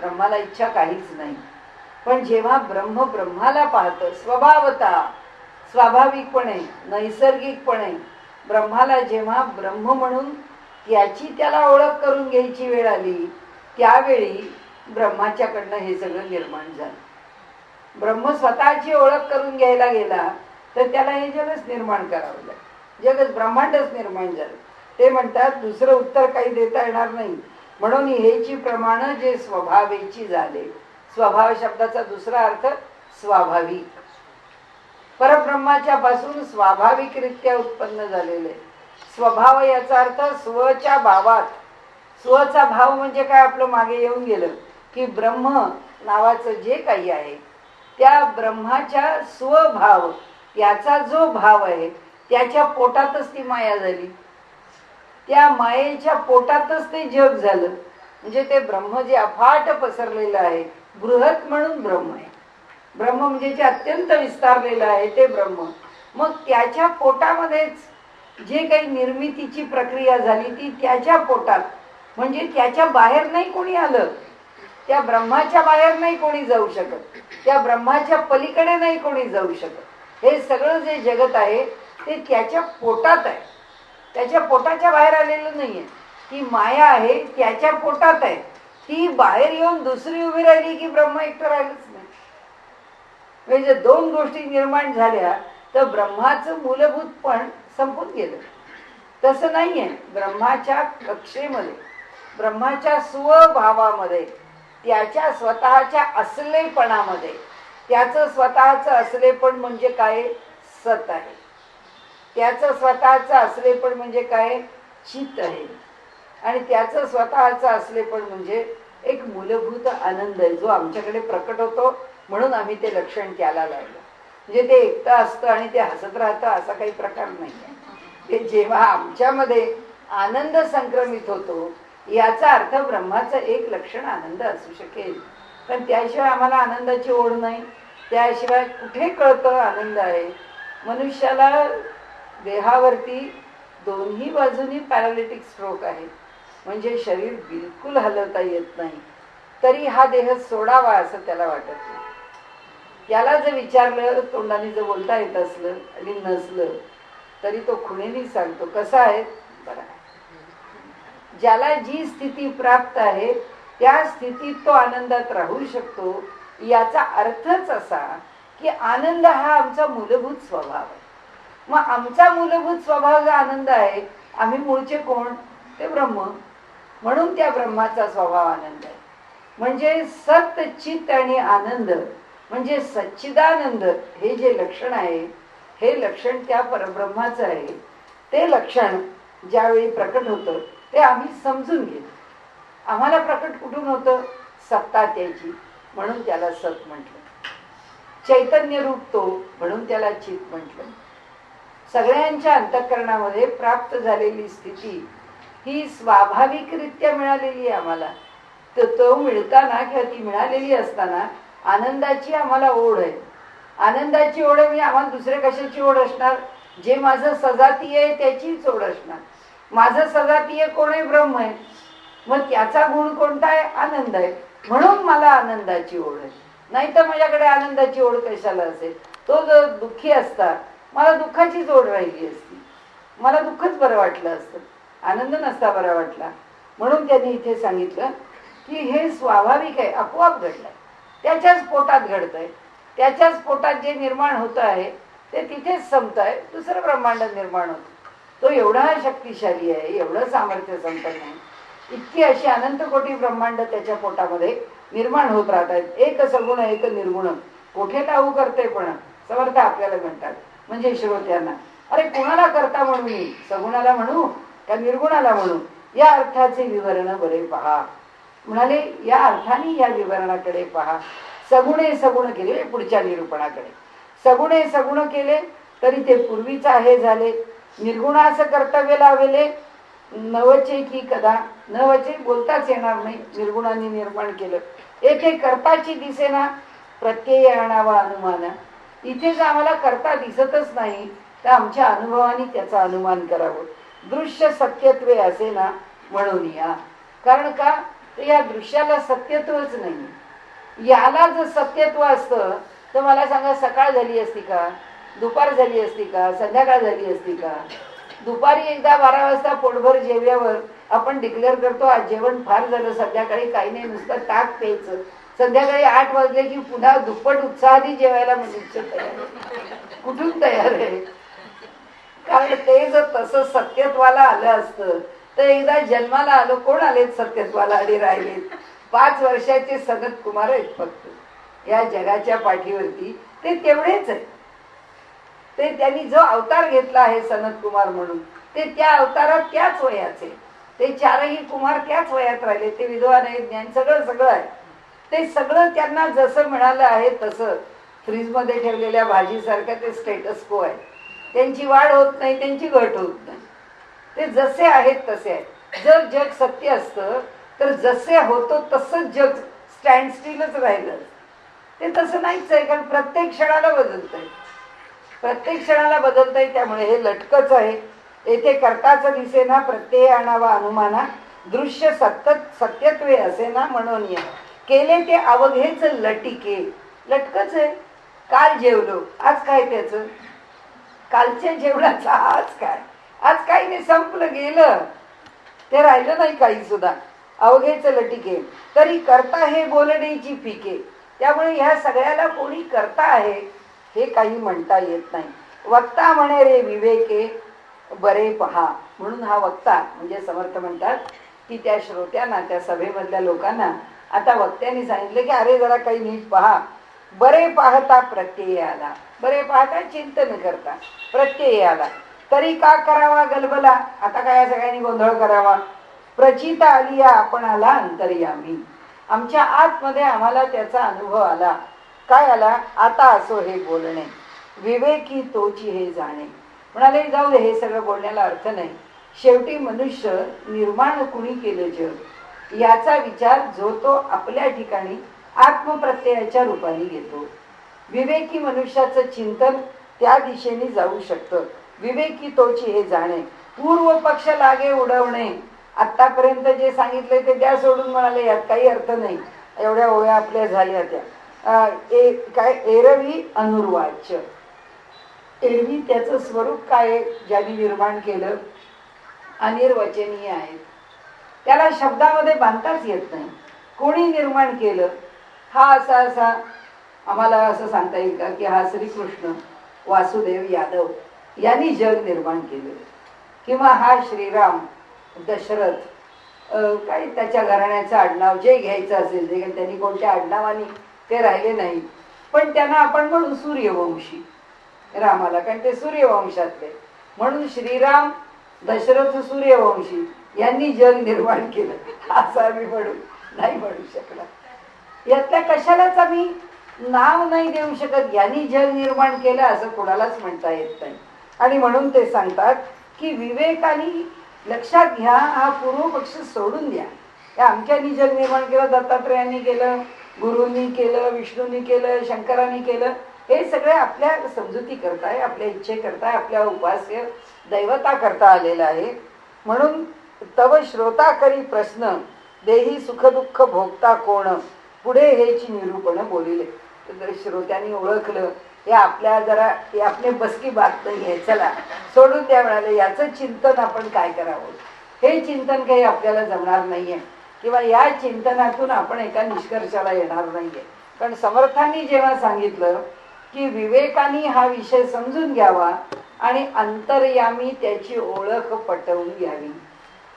S1: ब्रह्माला इच्छा काहीच नाही. पण जेव्हा ब्रह्म ब्रह्माला पाहतं स्वभावता, स्वाभाविकपणे, नैसर्गिकपणे ब्रह्माला जेव्हा ब्रह्म म्हणून त्याला ओळख करून घ्यायची वेळ आली, त्यावेळी ब्रह्माच्याकडनं हे सगळं निर्माण झालं. ब्रह्म स्वतःची ओळख करून घ्यायला गेला तर त्याला हे जगच निर्माण करावं लागेल. जगच ब्रह्मांडच निर्माण झालं. ते म्हणतात दुसरं उत्तर काही देता येणार नाही. म्हणून हेची प्रमाण जे स्वभावेची झाले. स्वभाव शब्दाचा दुसरा अर्थ स्वाभाविक. परब्रह्माच्या पासून स्वाभाविकरित्या उत्पन्न झालेले. स्वभाव याचा अर्थ स्वच्या भावात. स्वचा भाव म्हणजे काय? आपलं मागे येऊन गेलं की ब्रह्म नावाचं जे काही आहे त्या ब्रह्माच्या स्वभाव, त्याचा जो भाव आहे त्याच्या पोटातच ती माया झाली. त्या मायेच्या पोटातच ते जग झालं. म्हणजे ते ब्रह्म जे अफाट पसरलेलं आहे, बृहत म्हणून ब्रह्म आहे. ब्रह्म म्हणजे जे अत्यंत विस्तारलेलं आहे ते ब्रह्म. मग त्याच्या पोटामध्येच जे काही निर्मितीची प्रक्रिया झाली ती त्याच्या पोटात. म्हणजे त्याच्या बाहेर नाही कोणी आलं. त्या ब्रह्माच्या बाहेर नाही कोणी जाऊ शकत. त्या ब्रह्माच्या पलीकडे नाही कोणी जाऊ शकत. हे सगळं जे जगत आहे ते त्याच्या पोटात आहे. त्याच्या पोटाच्या बाहेर आलेलं नाहीये. ती माया आहे त्याच्या पोटात आहे. ती बाहेर येऊन दुसरी उभी राहिली की ब्रह्म एकटं राहिलंच नाही. म्हणजे दोन गोष्टी निर्माण झाल्या तर ब्रह्माचं मूलभूतपण संपून गेलं. तसं नाहीये. ब्रह्माच्या कक्षेमध्ये, ब्रह्माच्या स्वभावामध्ये, त्याच्या स्वतःच्या असलेपणामध्ये, त्याचं स्वतःचं असलेपण म्हणजे काय? सत आहे. त्याचं स्वतःचं असलेपण म्हणजे काय? चित आहे. आणि त्याचं स्वतःचं असलेपण म्हणजे एक मूलभूत आनंद आहे जो आमच्याकडे प्रकट होतो. म्हणून आम्ही ते लक्षण त्याला लावलं. म्हणजे ते एकटं असतं आणि ते हसत राहतं असा काही प्रकार नाही आहे. ते जेव्हा आमच्यामध्ये आनंद संक्रमित होतो याचा अर्थ ब्रह्माचं एक लक्षण आनंद असू शकेल. पण त्याशिवाय आम्हाला आनंदाची ओढ नाही. त्याशिवाय कुठे कळतं आनंद आहे? मनुष्याला देहावरती दोन्ही बाजूनी पॅरालिटिक स्ट्रोक आहे. म्हणजे शरीर बिलकुल हलवता येत नाही. तरी हा देह सोडावा असं त्याला वाटत नाही. त्याला जर विचारलं, तोंडाने जर बोलता येत असलं आणि नसलं तरी तो खुणेनी सांगतो कसा आहे? बरा आहे. ज्याला जी स्थिती प्राप्त आहे त्या स्थितीत तो आनंदात राहू शकतो. याचा अर्थच असा की आनंद हा आमचा मूलभूत स्वभाव आहे. मग आमचा मूलभूत स्वभाव जो आनंद आहे, आम्ही मूळचे कोण? ते ब्रह्म. म्हणून त्या ब्रह्माचा स्वभाव आनंद आहे. म्हणजे सत, चित आणि आनंद म्हणजे सच्चिदानंद हे जे लक्षण आहे हे लक्षण त्या परब्रह्माचं आहे. ते लक्षण ज्यावेळी प्रकट होतं ते आम्ही समजून घेतो. आम्हाला प्रकट कुठून होतं? सत्ता त्याची, म्हणून त्याला सत म्हटलं. चैतन्य रूप तो, म्हणून त्याला चित म्हटलं. सगळ्यांच्या अंतःकरणामध्ये प्राप्त झालेली स्थिती ही स्वाभाविकरित्या मिळालेली आहे आम्हाला. तर तो मिळताना किंवा ती मिळालेली असताना आनंदाची आम्हाला ओढ आहे. आनंदाची ओढ म्हणजे आम्हाला दुसरे कशाची ओढ असणार? जे माझं सजातीय आहे त्याचीच ओढ असणार. माझं सजातीय कोण आहे? ब्रह्म आहे. मग त्याचा गुण कोणता आहे? आनंद आहे. म्हणून मला आनंदाची ओढ आहे. नाही तर माझ्याकडे आनंदाची ओढ कशाला असेल? तो जर दुःखी असता, मला दुःखाचीच ओढ राहिली असती, मला दुःखच बरं वाटलं असतं, आनंद नसता बरा वाटला. म्हणून त्यांनी इथे सांगितलं की हे स्वाभाविक आहे, आपोआप घडलंय, त्याच्याच पोटात घडतंय. त्याच्याच पोटात जे निर्माण होत आहे ते तिथेच संपत आहे, दुसरं ब्रह्मांड निर्माण होतं. तो एवढा शक्तिशाली आहे, एवढं सामर्थ्य संपन्न आहे, इतकी अशी अनंत कोटी ब्रह्मांड त्याच्या पोटामध्ये निर्माण होत राहत आहेत. एक सगुण एक निर्गुण, कोठे लागू करते पण समर्थ आपल्याला म्हणतात. म्हणजे श्रोत्यांना, अरे कोणाला करता म्हणू मी? सगुणाला म्हणू का निर्गुणाला म्हणू? या अर्थाचे विवरण बरे पहा. म्हणाले या अर्थाने या विवरणाकडे पहा. सगुणे सगुण केले, पुढच्या निरूपणाकडे. सगुणे सगुण केले तरी ते पूर्वीच आहे झाले. निर्गुणाचं कर्तव्य लावले, नवचे की कदा. नवचे बोलताच येणार नाही, निर्गुणाने निर्माण केलं. येथे कर्ताची दिसेना, प्रत्यय आणावा अनुमान. इथेच आम्हाला करता दिसतच नाही, तर आमच्या अनुभवाने त्याचा अनुमान करावं. दृश्य सत्यत्वे असे ना म्हणून या. कारण का? तर या दृश्याला सत्यत्वच नाही. याला जर सत्यत्व असतं तर मला सांगा, सकाळ झाली असती का? दुपार झाली असती का? संध्याकाळ झाली असती का? दुपारी एकदा 12 वाजता पोटभर जेवल्यावर आपण डिक्लेअर करतो आज जेवण फार झालं, संध्याकाळी काही नाही, नुसतं ताक प्यायचं. संध्याकाळी 8 वाजले की पुन्हा दुप्पट उत्साहाने जेवायला मनुष्य तयार. कुठून तयार आहे? कारण ते जर तसं सत्यत्वाला आलं असतं तर एकदा जन्माला आलो. कोण आलेत सत्यत्वाला आणि राहिलेत? 5 वर्षाचे सनत कुमार आहेत फक्त या जगाच्या पाठीवरती. ते तेवढेच आहेत. ते त्यांनी जो अवतार घेतला आहे सनत कुमार म्हणून, ते त्या अवतारात त्याच वयाचे. ते 4ही कुमार त्याच वयात राहिले. ते विद्वान आहेत, ज्ञान सगळं सगळं आहे. ते सगळं त्यांना जसं मिळालं आहे तसं फ्रीजमध्ये ठेवलेल्या भाजीसारखं ते स्टेटस को आहे. त्यांची वाढ होत नाही, त्यांची घट होत नाही. ते जसे आहेत तसे आहेत. जर जग सत्य असतं तर जसे होतो तसंच जग स्टँड स्टीलच राहिलं. ते तसं नाहीच आहे, कारण प्रत्येक क्षणाला बदलतंय, प्रत्येक क्षणाला बदलतंय. त्यामुळे हे लटकच आहे. येथे कर्ताच दिसेना, प्रत्यय आणावा अनुमाना. दृश्य सत्यत्वे असे ना म्हणून या. केले ते अवघेच लटिके. लटकच आहे. काल जेवलो, आज काय त्याचं? कालच्या जेवणाचा आज काय? आज काही नाही, संपलं गेलं, ते राहिलं नाही काही सुद्धा. अवघेच लटिके तरी करता हे बोलण्याची फिके. त्यामुळे ह्या सगळ्याला कोणी करता आहे हे काही म्हणता येत नाही. वक्ता म्हणे रे विवेके बरे पहा. म्हणून हा वक्ता म्हणजे समर्थ म्हणतात की त्या श्रोत्यांना, त्या सभेमधल्या लोकांना आता वक्त्यांनी सांगितलं की अरे जरा काही नीट पहा. बरे पाहता प्रत्यय आला. बरे पाहता चिंतन करता प्रत्यय आला. तरी का करावा गलबला? आता काय सगळ्यांनी गोंधळ करावा? प्रचिता आली आपणाला अंतर्यामी. आमच्या आतमध्ये आम्हाला त्याचा अनुभव आला. काय आला? आता असो हे बोलणे, विवेकी तोची हे जाणे. म्हणाले जाऊ दे, हे सगळं बोलण्याला अर्थ नाही. शेवटी मनुष्य निर्माण कुणी केलं जग याचा विचार जो तो आपल्या ठिकाणी आत्मप्रत्ययाच्या रूपाने घेतो. विवेकी मनुष्याचं चिंतन त्या दिशेने जाऊ शकतं. विवेकी तोची हे जाणे. पूर्व पक्ष लागे उडवणे. आतापर्यंत जे सांगितलंय ते द्या सोडून. म्हणाले यात काही अर्थ नाही. एवढ्या ओव्या आपल्या झाल्या त्या. काय एरवी अनुर्वाच्य. एरवी त्याचं स्वरूप काय आहे? ज्यांनी निर्माण केलं अनिर्वचनीय आहे. त्याला शब्दामध्ये बांधताच येत नाही. कोणी निर्माण केलं? हा असा असा आम्हाला असं सांगता येईल का की हा श्रीकृष्ण वासुदेव यादव यांनी जग निर्माण केलं, किंवा हा श्रीराम दशरथ काय त्याच्या घराण्याचं आडनाव जे घ्यायचं असेल ते, त्यांनी कोणत्या आडनावानी ते राहिले नाही, पण त्यांना आपण म्हणू सूर्यवंशी रामाला, कारण ते सूर्यवंशातले. म्हणून श्रीराम दशरथ सूर्यवंशी यांनी जग निर्माण केलं असं आम्ही नाही म्हणू शकला. यातल्या कशालाच आम्ही नाव नाही देऊ शकत. यांनी जग निर्माण केलं असं कोणालाच म्हणता येत नाही. आणि म्हणून ते सांगतात की विवेकाने लक्षात घ्या, हा पूर्व पक्ष सोडून द्या. त्या आमच्यानी जग निर्माण केलं, दत्तात्रयांनी केलं, गुरूंनी केलं, विष्णूंनी केलं, शंकरांनी केलं, हे सगळे आपल्या समजुती करताय, आपल्या इच्छे करताय, आपल्या उपास्य दैवता करता आलेला आहे. म्हणून तव श्रोता करी प्रश्न, देही सुख दुःख भोगता कोण, पुढे हेची निरूपण बोलिले. श्रोत्यांनी ओळखलं हे आपल्या जरा हे आपले बसकी बात नाही आहे, चला सोडून द्या म्हणाले, याचं चिंतन आपण काय करावं. हे चिंतन काही आपल्याला जमणार नाहीये किंवा या चिंतनातून आपण एका निष्कर्षाला येणार नाहीये. कारण समर्थांनी जेव्हा सांगितलं की विवेकाने हा विषय समजून घ्यावा आणि अंतर्यामी त्याची ओळख पटवून घ्यावी.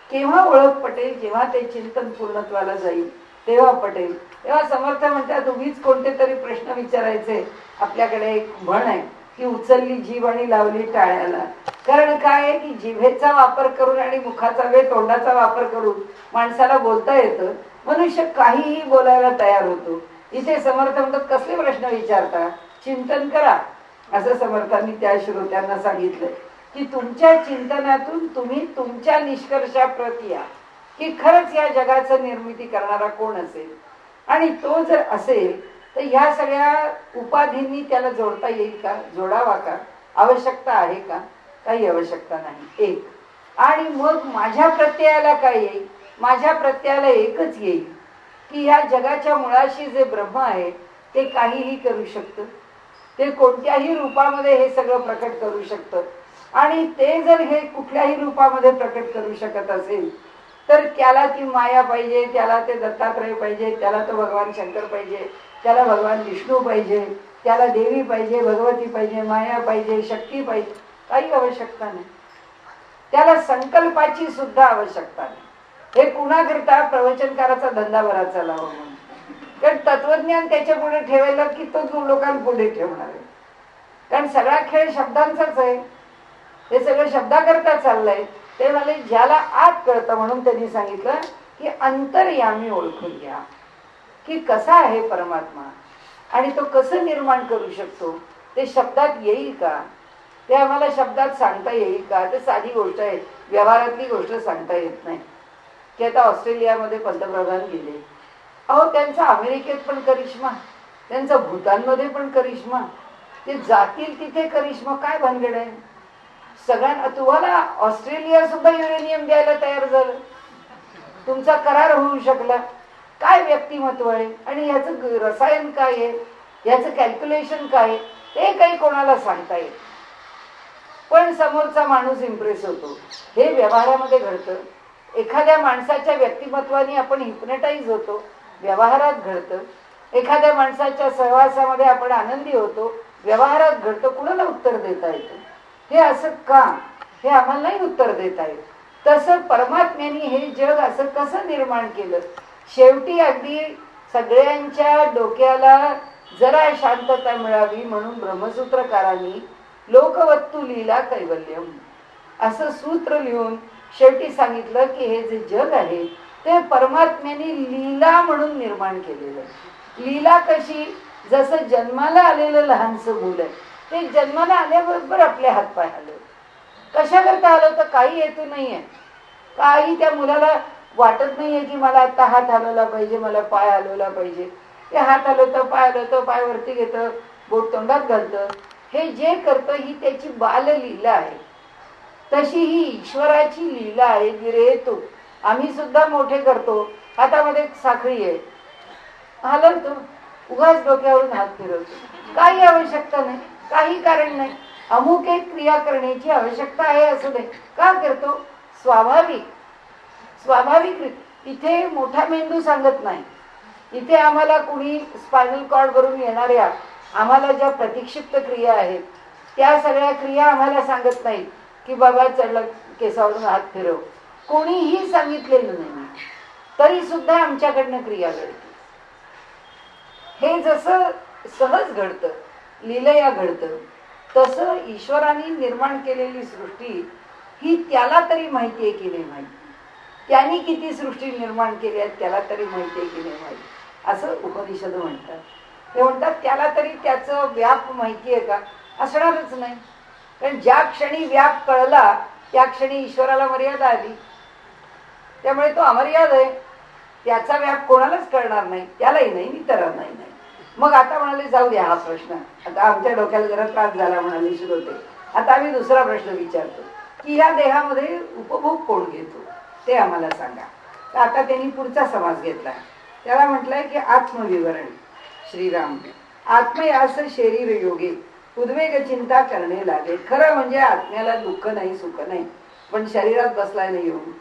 S1: केव्हा ओळख पटेल? जेव्हा ते चिंतन पूर्णत्वाला जाईल तेव्हा पटेल. तेव्हा समर्थ म्हणतात उगीच कोणते तरी प्रश्न विचारायचे. आपल्याकडे एक म्हण आहे की उचलली जीभ आणि लावली टाळ्याला. कारण काय आहे की जिभेचा वापर करून आणि मुखाचा तोंडाचा वापर करून माणसाला बोलता येतं. मनुष्य काहीही बोलायला तयार होतो. इथे समर्थ म्हणतात कसले प्रश्न विचारता, चिंतन करा. असं समर्थांनी त्या श्रोत्यांना सांगितलं की तुमच्या चिंतनातून तुम्ही तुमच्या निष्कर्षाप्रती या की खरंच या जगाचं निर्मिती करणारा कोण असेल. आणि तो जर असेल तर ह्या सगळ्या उपाधींनी त्याला जोडता येईल का, जोडावा का, आवश्यकता आहे का? काही आवश्यकता नाही. एक. आणि मग माझ्या प्रत्ययाला काय येईल? माझ्या प्रत्ययाला एकच येईल की ह्या जगाच्या मुळाशी जे ब्रह्म आहे ते काहीही करू शकतं. ते कोणत्याही रूपामध्ये हे सगळं प्रकट करू शकतं. आणि ते जर हे कुठल्याही रूपामध्ये प्रकट करू शकत असेल तर त्याला ती माया पाहिजे, त्याला ते दत्तात्रय पाहिजे, त्याला तो भगवान शंकर पाहिजे, त्याला भगवान विष्णू पाहिजे, त्याला देवी पाहिजे, भगवती पाहिजे, माया पाहिजे, शक्ती पाहिजे. काही आवश्यकता नाही. त्याला संकल्पाची सुद्धा आवश्यकता नाही. हे कुणाकरता? प्रवचनकाराचा धंदा बरा चालावा म्हणून. कारण तत्वज्ञान त्याच्या पुढे ठेवायला की तो लोकांपुढे ठेवणार आहे. कारण सगळा खेळ शब्दांचाच आहे. हे सगळं शब्दाकरता चाललंय. ते म्हणाले ज्याला आत कळतं म्हणून त्यांनी सांगितलं की अंतर्यामी ओळखून घ्या की कसा आहे परमात्मा आणि तो कसं निर्माण करू शकतो. ते शब्दात येईल का? ते आम्हाला शब्दात सांगता येईल का? ते साधी गोष्ट आहे, व्यवहारातली गोष्ट सांगता येत नाही. की आता ऑस्ट्रेलियामध्ये पंतप्रधान गेले, अहो त्यांचा अमेरिकेत पण करिश्मा, त्यांचा भूतानमध्ये पण करिश्मा, ते जातील तिथे करिश्मा. काय भानगड आहे? सगळ्यांना तुम्हाला ऑस्ट्रेलिया सुद्धा युरेनियम द्यायला तयार झालं, तुमचा करार होऊ शकला. काय व्यक्तिमत्व आहे आणि याचं रसायन काय आहे, याचं कॅल्क्युलेशन काय आहे, ते काही कोणाला सांगता येत. पण समोरचा माणूस इम्प्रेस होतो. हे व्यवहारामध्ये घडतं. एखाद्या माणसाच्या व्यक्तिमत्वाने आपण हिप्नोटाईज होतो, व्यवहारात घडतं. एखाद्या माणसाच्या सहवासामध्ये आपण आनंदी होतो, व्यवहारात घडतं. कुणाला उत्तर देता येतं? हे असं का? हे आम्हाला नाही उत्तर देता येत. तसं परमात्म्याने हे जग असं कसं निर्माण केलं? शेवटी अगदी सगळ्यांच्या डोक्याला जरा शांतता मिळावी म्हणून ब्रह्मसूत्रकारांनी लोकवत्तु लीला कैवल्यम असं सूत्र लिहून शेवटी सांगितलं की हे जे जग आहे ते परमात्म्याने लीला म्हणून निर्माण केलेलं आहे. लीला कशी? जसं जन्माला आलेलं लहानसं मुल आहे, ते जन्माला आल्याबरोबर आपले हातपाय हलवत. कशा करता हलवतं? काही हेतू नाहीये. काही त्या मुलाला वाटत नाहीये की मला आता हात हलवला पाहिजे, मला पाय हलवला पाहिजे. ते हात हलवतं, पाय हलवतं, पाय वरती घेतं, बोट तोंडात घालतं. हे जे करतं ही त्याची बाललीला आहे. तशी ही ईश्वराची लीला आहे. विरेतू आम्ही सुद्धा मोठे करतो. हातामध्ये साखळी आहे, हलवतो, उगाच डोक्यावरून हात फिरवतो. काही आवश्यकता नाही, काही कारण नाही. अमुक एक क्रिया करण्याची आवश्यकता आहे असं नाही. का करतो? स्वाभाविक. स्वाभाविक. इथे मोठा मेंदू सांगत नाही. इथे आम्हाला कुणी स्पायनल कॉर्ड वरून येणाऱ्या आम्हाला ज्या प्रतिक्षिप्त क्रिया आहेत त्या सगळ्या क्रिया आम्हाला सांगत नाहीत की बाबा चढला केसावरून हात फिरव. कोणीही सांगितलेलं नाही, तरी सुद्धा आमच्याकडनं क्रिया घडते. हे जसं सहज घडतं, लीलया घडतं, तसं ईश्वराने निर्माण केलेली सृष्टी ही त्याला तरी माहिती आहे की नाही माहिती. त्यांनी किती सृष्टी निर्माण केली आहे त्याला तरी माहिती आहे की नाही माहिती, असं उपनिषद म्हणतात. ते म्हणतात त्याला तरी त्याचं व्याप माहिती आहे का? असणारच नाही. कारण ज्या क्षणी व्याप कळला त्या क्षणी ईश्वराला मर्यादा आली. त्यामुळे तो अमर्याद आहे. त्याचा व्याप कोणालाच कळणार नाही, त्यालाही नाही, इतरांनाही नाही. मग आता म्हणाले जाऊ द्या हा प्रश्न, आता आमच्या डोक्याला जरा त्रास झाला म्हणाले श्रोते, आता आम्ही दुसरा प्रश्न विचारतो की या देहामध्ये उपभोग कोण घेतो ते आम्हाला सांगा. तर आता त्यांनी पुढचा समास घेतला, त्याला म्हटलंय की आत्मविवरण. श्रीराम आत्मयास शरीर योगे उद्वेग चिंता करणे लागे. खरं म्हणजे आत्म्याला दुःख नाही सुख नाही, पण शरीरात बसलाय नाही येऊन,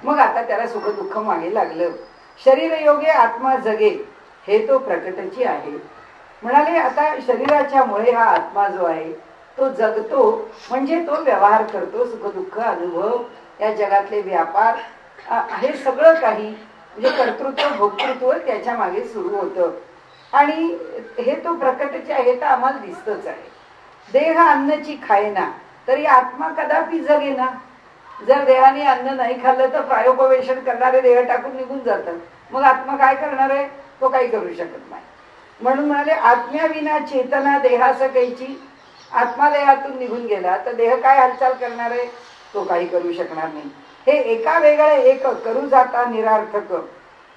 S1: मग आता त्याला सुख दुःख मागे लागलं. शरीर योगे आत्मा जगे हे तो प्रकटची आहे. म्हणाले आता शरीराच्या मुळे हा आत्मा जो आहे तो जगतो, म्हणजे तो व्यवहार करतो, सुख दुःख अनुभव या जगातले व्यापार हे सगळं काही म्हणजे कर्तृत्व भोक्तृत्व त्याच्या मागे सुरू होतं. आणि हे तो प्रकटचे आहे तर आम्हाला दिसतच आहे. देह अन्नची खायना तरी आत्मा कदापि जगेना. जर देहाने अन्न नाही खाल्लं तर प्रायोपवेशन करणारे देह टाकून निघून जातात, मग आत्मा काय करणार आहे, तो काही करू शकत नाही. म्हणून म्हणाले आत्म्याविना चेतना देहास कैची. आत्मा देहातून निघून गेला तर देह काय हालचाल करणार आहे, तो काही करू शकणार नाही. हे एका वेगळे एक करू जाता निरार्थक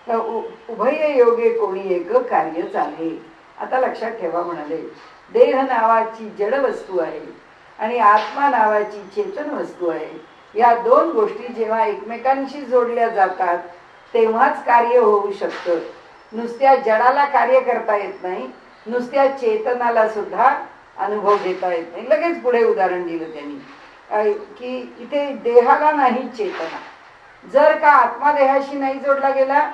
S1: उभय योगे कोणी एक कार्य चाले. आता लक्षात ठेवा म्हणाले, देह नावाची जड वस्तू आहे आणि आत्मा नावाची चेतन वस्तू आहे. या दोन गोष्टी जेव्हा एकमेकांशी जोडल्या जातात तेव्हाच कार्य होऊ शकतं. नुसत्या जडाला कार्य करता येत नाही, नुसत्या चेतनाला सुद्धा अनुभव घेता येत नाही. लगेच पुढे उदाहरण दिलं त्यांनी की इथे देहाला नाही चेतना. जर का आत्मा देहाशी नाही जोडला गेला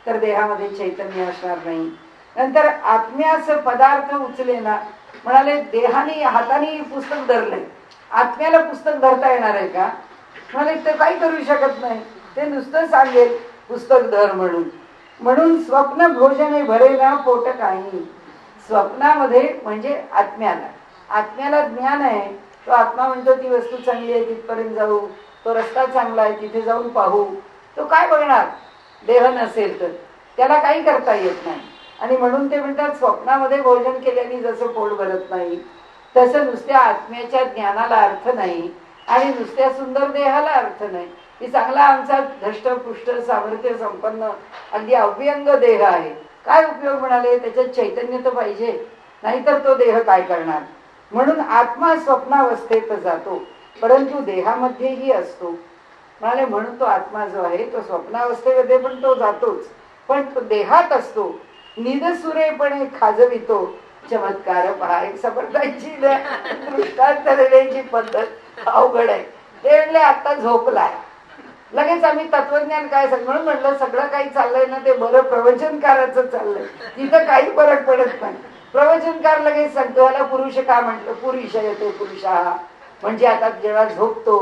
S1: तर देहामध्ये चैतन्य असणार नाही. नंतर आत्म्यास पदार्थ उचले ना. म्हणाले देहाने हाताने पुस्तक धरलंय, आत्म्याला पुस्तक धरता येणार आहे का? म्हणाले ते काही करू शकत नाही, ते नुसतं सांगेल पुस्तक धर म्हणून. म्हणून स्वप्न भोजने भरेना पोट काही. स्वप्नामध्ये म्हणजे आत्म्याला ज्ञान आहे, तो आत्मा म्हणतो ती वस्तू चांगली आहे तिथपर्यंत जाऊ, तो रस्ता चांगला आहे तिथे जाऊन पाहू. तो काय बघणार, देह नसेल तर त्याला काही करता येत नाही. आणि म्हणून ते म्हणतात स्वप्नामध्ये भोजन केल्याने जसं पोट भरत नाही तसं नुसत्या आत्म्याच्या ज्ञानाला अर्थ नाही आणि नुसत्या सुंदर देहाला अर्थ नाही. की चांगला आमचा धष्टपुष्ट सामर्थ्य संपन्न अगदी अव्यंग देह आहे, काय उपयोग म्हणाले, त्याच्यात चैतन्य तर पाहिजे, नाहीतर तो देह काय करणार. म्हणून आत्मा स्वप्नावस्थेत जातो परंतु देहामध्येही असतो. म्हणाले म्हणून तो आत्मा जो आहे तो स्वप्नावस्थेमध्ये पण तो जातोच, पण तो देहात असतो. निदसुरेपणे खाजवितो चमत्कार पहा. एक समर्थांची दृष्टांत देण्याची पद्धत अवघड आहे. ते म्हणले आता झोपलाय, लगेच आम्ही तत्वज्ञान काय सांग म्हणून म्हटलं सगळं काही चाललंय ना ते बरं प्रवचनकाराचं चाललंय, तिथं काही फरक पडत नाही. प्रवचनकार लगेच सांगतो याला पुरुष का म्हटलं, पुरुष येतो पुरुषा, म्हणजे आता जेव्हा झोपतो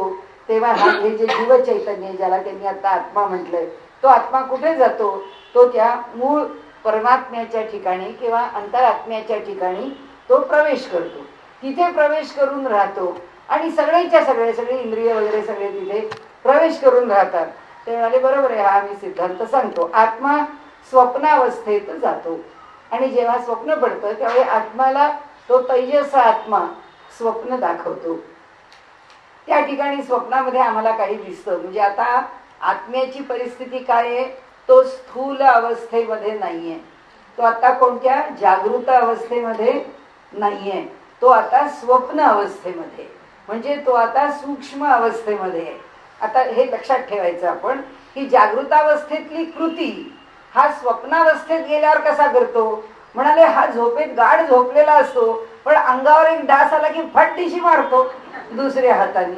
S1: तेव्हा हे जे जीव चैतन्य ज्याला त्यांनी आता आत्मा म्हटलंय, तो आत्मा कुठे जातो, तो त्या मूळ परमात्म्याच्या ठिकाणी किंवा अंतरात्म्याच्या ठिकाणी तो प्रवेश करतो. तिथे प्रवेश करून राहतो आणि सगळे इंद्रिय वगैरे सगळे तिथे प्रवेश करून राहतात. ते म्हणाले बरोबर आहे, हा आम्ही सिद्धांत सांगतो. आत्मा स्वप्नावस्थेत जातो आणि जेव्हा स्वप्न पडतं त्यावेळी आत्माला तो तेजस आत्मा स्वप्न दाखवतो. त्या ठिकाणी स्वप्नामध्ये आम्हाला काही दिसतं. म्हणजे आता आत्म्याची परिस्थिती काय आहे, तो स्थूल अवस्थेमध्ये नाहीये, तो आता कोणत्या जागृत अवस्थेमध्ये नाहीये, तो आता स्वप्न अवस्थेमध्ये, म्हणजे तो आता सूक्ष्म अवस्थेमध्ये आहे. आता हे लक्षात ठेवायचं आपण की जागृतावस्थेतली कृती हा स्वप्नावस्थेत गेल्यावर कसा करतो. म्हणाले हा झोपेत गाढ झोपलेला असतो, पण अंगावर एक डास आला की फटदिशी मारतो दुसऱ्या हाताने.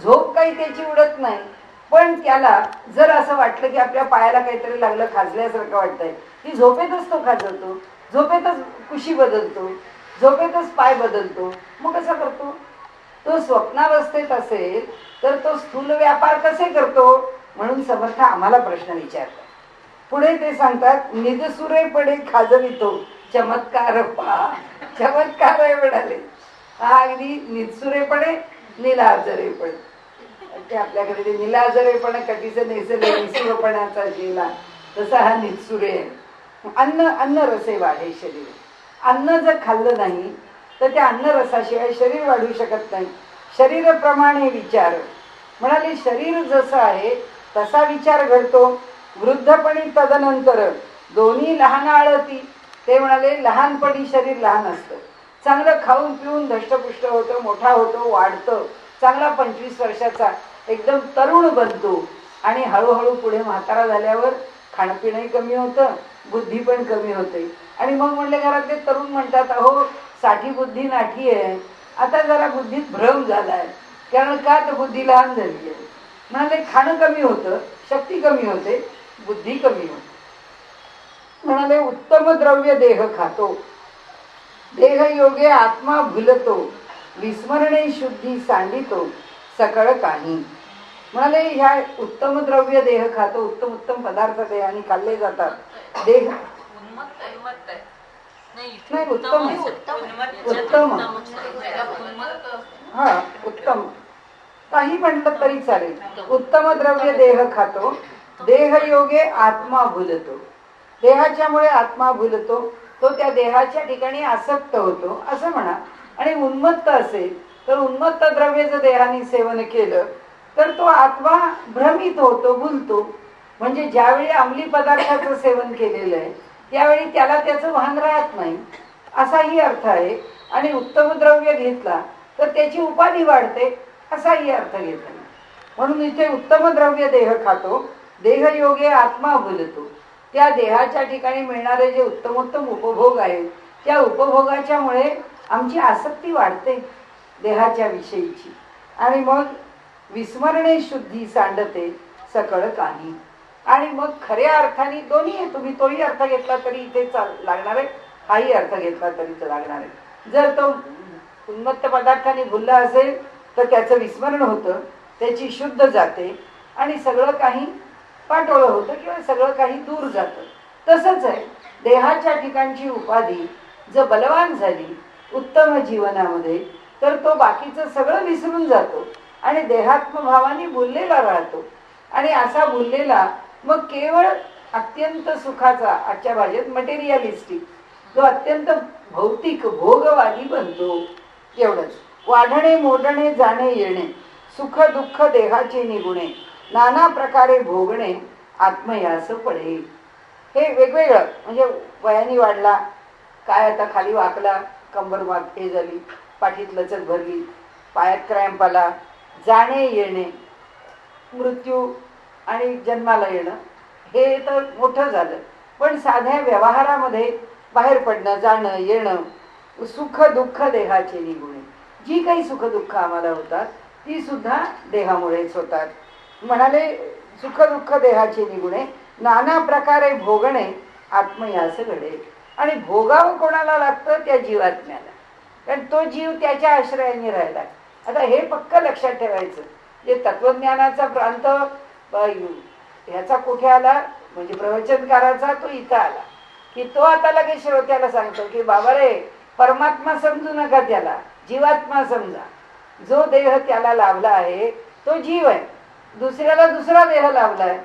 S1: झोप काही त्याची उडत नाही, पण त्याला जर असं वाटलं की आपल्या पायाला काहीतरी लागलं, खाजल्यासारखं वाटतंय, ती झोपेतच तो खाजवतो, झोपेतच कुशी बदलतो, झोपेतच पाय बदलतो. मग कसा करतो. तो स्वप्नावस्थेत असेल तर तो स्थूल व्यापार कसे करतो. म्हणून समर्थ आम्हाला प्रश्न विचारतात. पुढे ते सांगतात निजसुरेपणे खाजवितो चमत्कार पहा. चमत्कार आहे म्हणाले, हा अगदी निजसुरेपणे निलाजरेपणे. ते आपल्याकडे ते निलाजरेपणा कधीच निसुरपणाचा गेला, तसा हा निजसुरे आहे. अन्न रसे वाढे शरीर. अन्न जर खाल्लं नाही तर त्या अन्न रसाशिवाय शरीर वाढू शकत नाही. शरीरप्रमाणे विचार. म्हणाले शरीर जसं आहे तसा विचार घडतो. वृद्धपणी तदनंतर दोन्ही लहान आळती. ते म्हणाले लहानपणी शरीर लहान असतं, चांगलं खाऊन पिऊन धष्टपुष्ट होतं, मोठा होतो, वाढतं, चांगला 25 वर्षाचा एकदम तरुण बनतो आणि हळूहळू पुढे म्हातारा झाल्यावर खाणंपिणंही कमी होतं, बुद्धी पण कमी होते. आणि मग म्हणले घरातले तरुण म्हणतात, अहो 60 बुद्धी नाठी आहे, आता जरा बुद्धीत भ्रम झालाय. कारण का तर बुद्धी लहान झाली आहे. म्हणाले खाणं कमी होतं, शक्ती कमी होते, बुद्धी कमी होते. म्हणाले उत्तम द्रव्य देह खातो, देह योगे आत्मा भुलतो, विस्मरणे शुद्धी सांडितो, सकळ काही. म्हणाले ह्या उत्तम द्रव्य देह खातो, उत्तम उत्तम पदार्थ देहाने खाल्ले जातात. देह नाही उत्तम उत्तम हा उत्तम काही म्हटलं तरी चालेल. उत्तम द्रव्य देह खातो, देह योगे आत्मा भुलतो, देहाच्यामुळे आत्मा भुलतो, तो त्या देहाच्या ठिकाणी आसक्त होतो असं म्हणा. आणि उन्मत्त असेल तर उन्मत्त द्रव्य जर देहाने सेवन केलं तर तो आत्मा भ्रमित होतो, भुलतो. म्हणजे ज्यावेळी अंमली पदार्थाचं सेवन केलेलं आहे त्यावेळी त्याला त्याचं भान राहत नाही, असाही अर्थ आहे. आणि उत्तम द्रव्य घेतला तर त्याची उपाधी वाढते, असाही अर्थ घेतला. म्हणून इथे उत्तम द्रव्य देह खातो, देह योगे आत्मा भुलतो. त्या देहाच्या ठिकाणी मिळणारे जे उत्तमोत्तम उपभोग आहेत त्या उपभोगाच्यामुळे आमची आसक्ती वाढते देहाच्या विषयीची. आणि मग विस्मरणे शुद्धी सांडते, सकळ काही. आणि मग खऱ्या अर्थाने दोन्ही आहे, तुम्ही तोही अर्थ घेतला तरी इथे लागणार आहे, हाही अर्थ घेतला तरी लागणार आहे. जर तो उन्मत्त पदार्थाने भुलला असेल तर त्याचं विस्मरण होतं, त्याची शुद्ध जाते आणि सगळं काही पाठोळं होतं किंवा सगळं काही दूर जातं. तसंच आहे देहाच्या ठिकाणची उपाधी जर बलवान झाली उत्तम जीवनामध्ये तर तो बाकीचं सगळं विसरून जातो आणि देहात्मभावाने भुललेला राहतो. आणि असा भुललेला मग केवळ अत्यंत सुखाचा, आजच्या भाषेत मटेरियलिस्टिक, जो अत्यंत भौतिक भोगवादी बनतो. एवढंच. वाढणे मोडणे जाणे येणे, सुख दुःख देहाचे निगुणे, नाना प्रकारे भोगणे आत्मयास पडे. हे वेगवेगळं म्हणजे वयाने वाढला काय, आता खाली वाकला, कंबर हे झाली, पाठीत लचक भरली, पायात क्रॅम्प आला, जाणे येणे, मृत्यू आणि जन्माला येणं, हे तर मोठं झालं. पण साध्या व्यवहारामध्ये बाहेर पडणं, जाणं येणं, सुख दुःख देहाचे निगुणे, जी काही सुख दुःख आम्हाला होतात ती सुद्धा देहामुळेच होतात. म्हणाले सुख दुःख देहाचे निगुणे, नाना प्रकारे भोगणे आत्मयास घडे. आणि भोगावं कोणाला लागतं? त्या जीवात्म्याला, कारण तो जीव त्याच्या आश्रयाने राहिला. आता हे पक्क लक्षात ठेवायचं. जे तत्वज्ञानाचा प्रांत ह्याचा कुठे आला म्हणजे प्रवचनकाराचा, तो इथं आला की तो आता लगेच श्रोत्याला सांगतो की बाबा रे, परमात्मा समजू नका, त्याला जीवात्मा समजा. जो देह त्याला लाभला आहे तो जीव आहे, दुसऱ्याला दुसरा देह लाभलाय,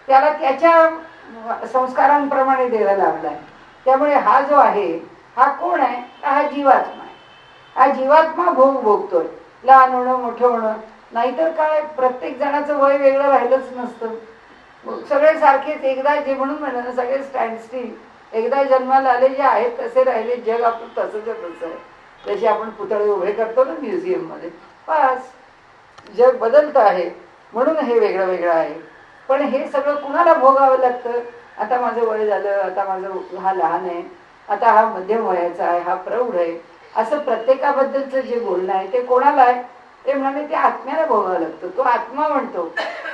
S1: त्याला त्याच्या संस्कारांप्रमाणे देह लाभलाय. त्यामुळे हा जो आहे हा कोण आहे? हा जीवात्मा आहे. हा जीवात्मा भोग भोगतोय, लहान होणं मोठं होणं. नाहीतर काय, प्रत्येक जणाचं वय वेगळं राहिलंच नसतं, सगळे सारखेच. एकदा जे म्हणून म्हणलं सगळे स्टँड स्टील, एकदा जन्माला आले जे आहेत तसे राहिले. जग आपलं तसंच तसं आहे. जसे आपण पुतळे उभे करतो ना म्युझियम मध्ये, बस जग बदलतं आहे म्हणून हे वेगळं वेगळं आहे. पण हे सगळं कुणाला भोगावं लागतं? आता माझं वय झालं, आता माझं हा लहान आहे, आता हा मध्यम वयाचा आहे, हा प्रौढ आहे, असं प्रत्येकाबद्दलचं जे बोलणं आहे ते कोणाला आहे? ते म्हणाले ते आत्म्याला भोगावं लागतं. तो आत्मा म्हणतो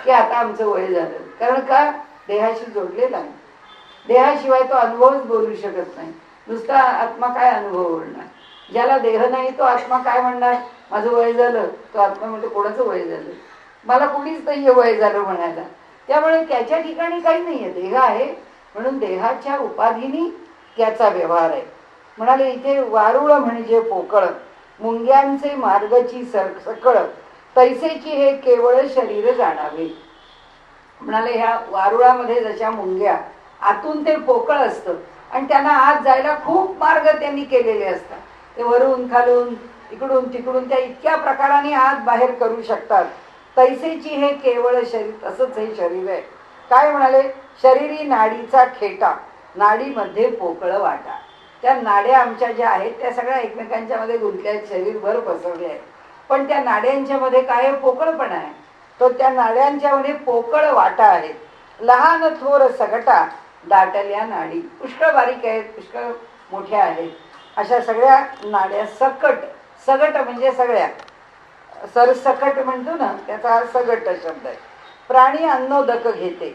S1: की आता आमचं वय झालं. कारण का? देहाशी जोडलेला आहे. देहाशिवाय तो अनुभवच बोलू शकत नाही. नुसता आत्मा काय अनुभव बोलणार? ज्याला देह नाही तो आत्मा काय म्हणणार? माझं वय झालं. तो आत्मा म्हणतो कोणाचं वय झालं? मला कुणीच नाहीये वय झालं म्हणायला. त्यामुळे त्याच्या ठिकाणी काही नाहीये, देह आहे म्हणून देहाच्या उपाधीनी त्याचा व्यवहार आहे. म्हणाले इथे वारुळ म्हणजे पोकळ, मुंग्यांचे मार्गची सकळ, तैसेची हे केवळ शरीर जाणावे. म्हणाले ह्या वारुळामध्ये जशा मुंग्या, आतून ते पोकळ असतं आणि त्यांना आत जायला खूप मार्ग त्यांनी केलेले असतात. ते वरून खालून इकडून तिकडून त्या इतक्या प्रकाराने आत बाहेर करू शकतात. तैसेची हे केवळ शरीर, तसंच हे शरीर आहे. काय म्हणाले? शरीरी नाडीचा खेटा, नाडीमध्ये पोकळ वाटा. त्या नाड्या आमच्या ज्या आहेत त्या सगळ्या एकमेकांच्या मध्ये गुंतल्या आहेत, शरीरभर पसरले आहेत. पण त्या नाड्यांच्या मध्ये काय पोकळपणा आहे. तो त्या नाड्यांच्या मध्ये पोकळ वाटा आहेत. लहान थोर सगटा दाटल्या नाडी. पुष्कळ बारीक आहेत, पुष्कळ मोठ्या आहेत. अशा सगळ्या नाड्या सकट. सगट म्हणजे सगळ्या. सरसकट म्हणतो ना, त्याचा हा सगट शब्द आहे. प्राणी अन्नोदक घेते,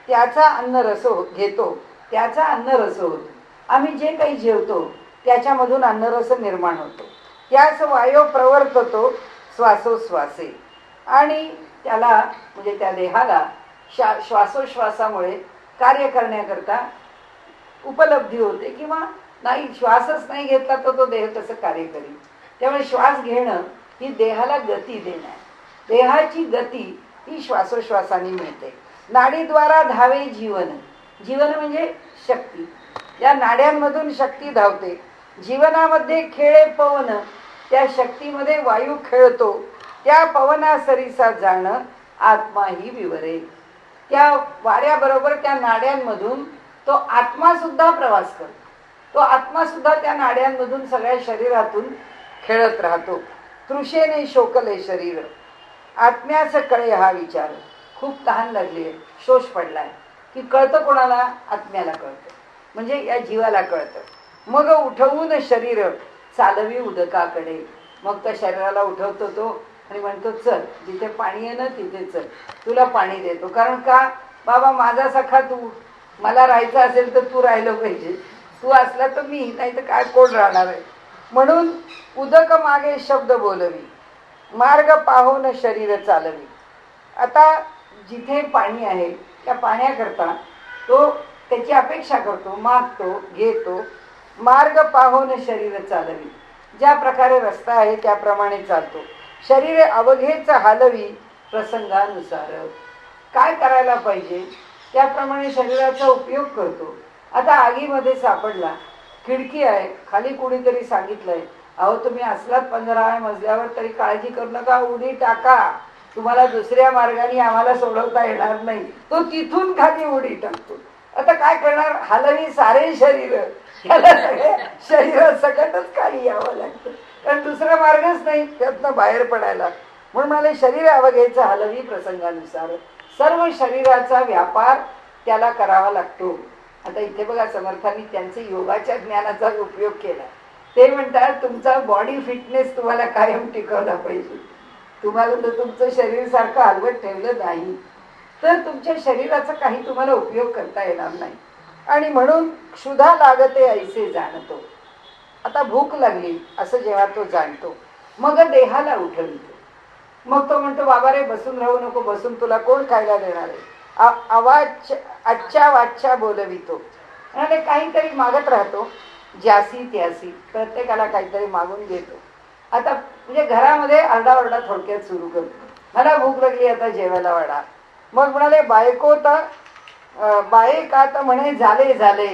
S1: त्याचा अन्न रस घेतो, त्याचा अन्न रस होतो. आम्ही जे काही जेवतो त्याच्यामधून अन्नरस निर्माण होतो. त्याच वायू प्रवर्ततो श्वासोश्वासे. आणि त्याला म्हणजे त्या देहाला श्वासोश्वासामुळे कार्य करण्याकरता उपलब्धी होते. किंवा नाही, श्वासच नाही घेतला तर तो देह कसं कार्य करेल. त्यामुळे श्वास घेणं ही देहाला गती देणं आहे. देहाची गती ही श्वासोश्वासाने मिळते. नाडीद्वारा धावे जीवन. जीवन म्हणजे शक्ती. या नाड्यांमधून शक्ती धावते. जीवनामध्ये खेळे पवन. त्या शक्तीमध्ये वायू खेळतो. त्या पवना सरीसा जाणं आत्माही विवरे. त्या वाऱ्याबरोबर त्या नाड्यांमधून तो आत्मा सुद्धा प्रवास करतो. तो आत्मा सुद्धा त्या नाड्यांमधून सगळ्या शरीरातून खेळत राहतो. तृषेने शोकले शरीर, आत्म्यास कळे हा विचार. खूप तहान लागली आहे, शोष पडलाय की कळतं कोणाला? आत्म्याला कळतं, म्हणजे या जीवाला कळतं. मग उठवून शरीर चालवी उदकाकडे. मग त्या शरीराला उठवतो तो आणि म्हणतो चल, जिथे पाणी आहे ना तिथे चल, तुला पाणी देतो. कारण का? बाबा माझा सखा तू, मला राहायचं असेल तर तू राहिलं पाहिजे. तू असला तर मी, नाही तर काय कोण राहणार आहे. म्हणून उदक मागे शब्द बोलवी, मार्ग पाहून शरीर चालवी. आता जिथे पाणी आहे त्या पाण्याकरता तो त्याची अपेक्षा करतो, मागतो, घेतो. मार्ग पाहून शरीर चालवी. ज्या प्रकारे रस्ता आहे त्याप्रमाणे चालतो. शरीर अवघेच हालवी प्रसंगानुसार. काय करायला पाहिजे त्याप्रमाणे शरीराचा उपयोग करतो. आता आगीमध्ये सापडला, खिडकी आहे, खाली कोणीतरी सांगितलंय, अहो तुम्ही असलात 15व्या मजल्यावर तरी काळजी करू नका, उडी टाका, तुम्हाला दुसऱ्या मार्गाने आम्हाला सोडवता येणार नाही. तो तिथून खाली उडी टाकतो. आता काय करणार? हलवी सारे शरीर. त्याला सगळे शरीर सकटच खाली यावं लागतं, कारण दुसरा मार्गच नाही त्यातनं बाहेर पडायला. म्हणून म्हणाले शरीर अवघेचं हलवी प्रसंगानुसार. सर्व शरीराचा व्यापार त्याला करावा लागतो. आता इथे बघा, समर्थांनी त्यांचे योगाच्या ज्ञानाचा उपयोग केला. ते म्हणतात तुमचा बॉडी फिटनेस तुम्हाला कायम टिकवला पाहिजे. तुम्हाला जर तुमचं शरीर सारखं हलवत ठेवलं नाही तर तुमच्या शरीराचा काही तुम्हाला उपयोग करता येणार नाही. आणि म्हणून क्षुधा लागते ऐसे जाणतो. आता भूक लागली असं जेव्हा तो जाणतो, मग देहाला उठवितो. मग तो म्हणतो बाबा रे बसून राहू नको, बसून तुला कोण खायला देणार आहे. आवाज आजच्या वाच्या बोलवितो. आणि काहीतरी मागत राहतो, ज्यासी त्यासी, प्रत्येकाला काहीतरी मागून घेतो. आता म्हणजे घरामध्ये आरडाओरडा थोडक्यात सुरू करतो, मला भूक लागली आता जेवायला वाढा. मग म्हणाले बायको तर बाये का तर म्हणे झाले झाले.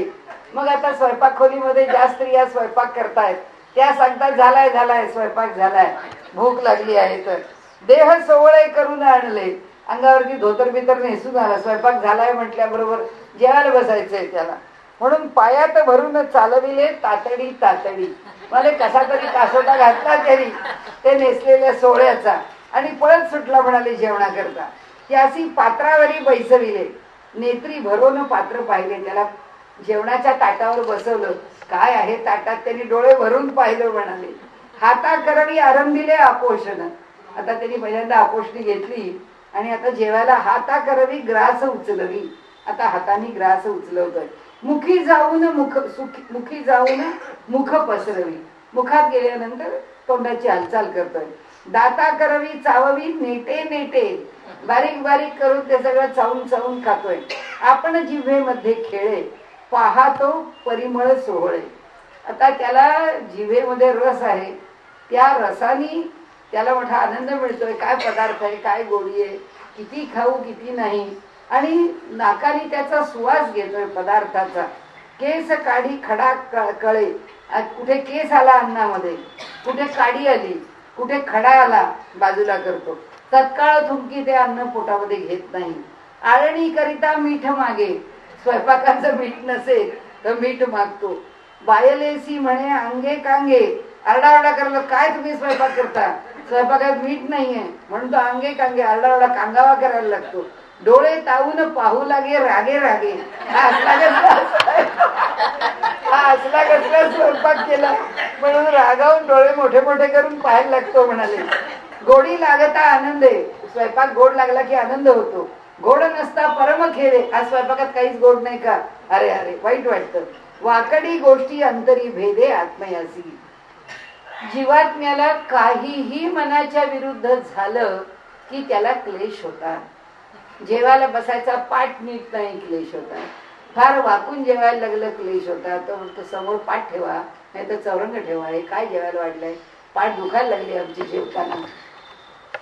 S1: मग आता स्वयंपाक खोलीमध्ये ज्या स्त्रिया स्वयंपाक करतायत त्या सांगतात झालाय झालाय स्वयंपाक झालाय, भूक लागली आहे. तर देह सोवळे करून आणले, अंगावरती धोतर बितर नेसून आला, स्वयंपाक झालाय म्हटल्याबरोबर जेवायला बसायचंय त्याला. म्हणून पायात भरून चालविले तातडी तातडी. मला कसा तरी कासोटा घातला तरी ते नेसलेल्या सोहळ्याचा आणि पळत सुटला म्हणाले जेवणाकरता. त्यासी पात्रावरी बैसविले, नेत्री भरून पात्र पाहिले. त्याला जेवणाच्या ताटावर बसवलं, काय आहे ताटात त्यांनी डोळे भरून पाहिलं म्हणाले. हाता करवी आरंभिले आपोषण. आता त्यांनी पहिल्यांदा आपोषणी घेतली आणि आता जेवायला हाता करवी ग्रास उचलवी. आता हाताने ग्रास उचलवतोय. मुखी जाऊन मुख पसरवी. मुखात गेल्यानंतर तोंडाची हालचाल करतोय. दाता करवी चाववी नेटे नेटे. बारीक बारीक करून ते सगळं चावून चावून खातोय. आपण जिव्हेमध्ये खेळे पाहतो परिमळ सोहळे. आता त्याला जिव्हेमध्ये रस आहे, त्या रसाने त्याला मोठा आनंद मिळतोय. काय पदार्थ आहे, काय गोडी आहे, किती खाऊ किती नाही. आणि नाकाने त्याचा सुवास घेतोय पदार्थाचा. केस काढी खडा कळे. कुठे केस आला अन्नामध्ये, कुठे काडी आली, कुठे खडा आला बाजूला करतो. तत्काळ थुंकी ते अन्न पोटामध्ये घेत नाही. आळणी करिता मीठ मागे. स्वयंपाकाचं मीठ नसेल तर मीठ मागतो. बायलेसी म्हणे अंगे कांगे, आरडाओरडा करायला, काय तुम्ही स्वयंपाक करता, स्वयंपाकात मीठ नाहीये म्हणून तो अंगे कांगे आरडाओरडा कांगावा करायला लागतो. डोळे तावून पाहू लागे रागे रागे, हा असला कसला स्वयंपाक केला म्हणून रागावून डोळे मोठे मोठे करून पाहायला लागतो म्हणाले. गोडी लागता आनंद आहे, स्वयंपाक गोड लागला की आनंद होतो. गोड नसता परम खेळे, आज स्वयंपाकात काहीच गोड नाही का, अरे अरे वाईट वाटतं. वाकडी गोष्टी अंतरी भेदे आत्मयासी. जीवात्म्याला काहीही मनाच्या विरुद्ध झालं की त्याला क्लेश होता. जेवायला बसायचा पाठ नीट नाही, क्लेश होता. फार वाकून जेवायला लागलं, क्लेश होता. तो म्हणतो समोर पाठ ठेवा नाही तर चौरंग ठेवा, हे काय जेवायला वाढलंय, पाठ दुखायला लागली आमची जेवताना.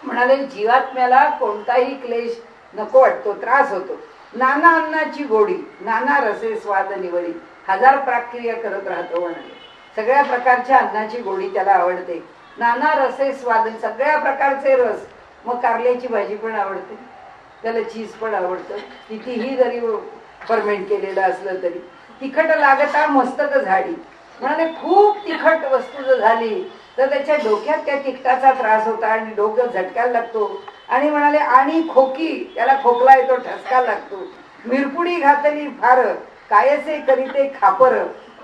S1: म्हणाले जीवात्म्याला कोणताही क्लेश नको वाटतो, त्रास होतो. नाना अन्नाची गोडी, नाना रसे स्वाद निवडी, हजार प्रक्रिया करत राहतो म्हणाले. सगळ्या प्रकारच्या अन्नाची गोडी त्याला आवडते. नाना रसे स्वाद, सगळ्या प्रकारचे रस. मग कारल्याची भाजी पण आवडते त्याला, चीज पण आवडतं, कितीही जरी फर्मेंट केलेलं असलं तरी. तिखट लागता मस्तक झाडी, म्हणाले खूप तिखट वस्तू जर झाली तर त्याच्या डोक्यात त्या तिखटाचा त्रास होता आणि डोकं झटकायला लागतो. आणि म्हणाले आणि खोकी, त्याला खोकला येतो, ठसका लागतो. मिरपुडी घातली फार, कायसे करीते खापर.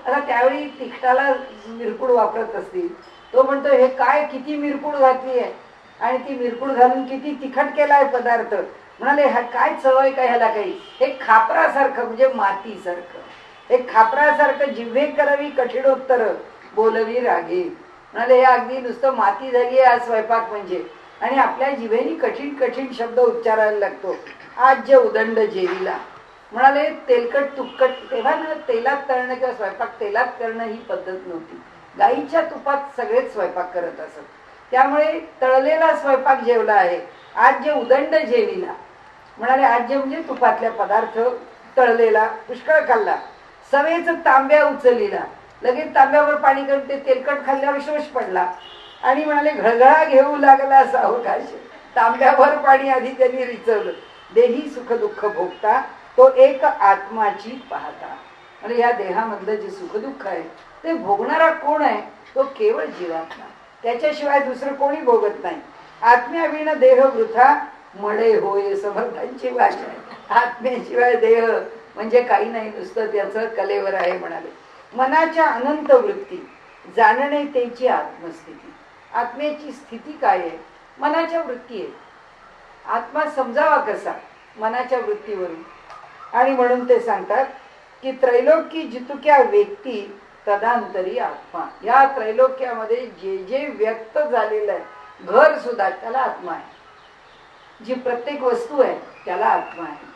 S1: आता त्यावेळी तिखटाला मिरपूड वापरत असतील. तो म्हणतो हे काय किती मिरपूड घातली आहे आणि ती मिरपूड घालून किती तिखट केलाय पदार्थ. म्हणाले हा काय चव आहे का ह्याला काही, हे खापरासारखं म्हणजे मातीसारखं, हे खापरासारखं जिव्हे करावी कठीणोत्तर बोलवी रागे. म्हणाले हे अगदी नुसतं माती झाली आहे आज स्वयंपाक म्हणजे, आणि आपल्या जिभेनी कठीण कठीण शब्द उच्चारायला लागतो. आज जे उदंड जेवीला, म्हणाले तेलकट तुपकट, तेव्हा ना तेलात तळणं किंवा स्वयंपाक तेलात करणं ही पद्धत नव्हती. गाईच्या तुपात सगळेच स्वयंपाक करत असत, त्यामुळे तळलेला स्वयंपाक जेवला आहे. आज जे उदंड जेवीला, म्हणाले आज जे म्हणजे तुपातल्या पदार्थ तळलेला पुष्कळ खाल्ला. सवेच तांब्या उचललेला, लगेच तांब्यावर पाणी करून ते तेलकट खाल्ल्यावर शोष पडला आणि म्हणाले घळघळा घेऊ लागला सावकाश, तांब्यावर पाणी आधी त्यांनी रिचवलं. देही सुख दुःख भोगता तो एक आत्माची पाहता. म्हणजे या देहामधलं जे सुख दुःख आहे ते भोगणारा कोण आहे, तो केवळ जीवात्मा, त्याच्याशिवाय दुसरं कोणी भोगत नाही. आत्म्याविण देह वृथा मळे होय, समर्थांची भाषा आहे. आत्म्याशिवाय देह म्हणजे काही नाही, नुसतं त्याचं कलेवर आहे म्हणाले. मनाच्या अनंत वृत्ती जाणणे त्याची आत्मस्थिती. आत्म्याची स्थिती काय आहे, मनाच्या वृत्ती आहे. आत्मा समजावा कसा, मनाच्या वृत्तीवरून. आणि म्हणून ते सांगतात की त्रैलोक्य जितुक्या व्यक्ती तदांतरी आत्मा. या त्रैलोक्यामध्ये जे जे व्यक्त झालेलं आहे, घर सुद्धा त्याला आत्मा आहे, जी प्रत्येक वस्तू आहे त्याला आत्मा आहे.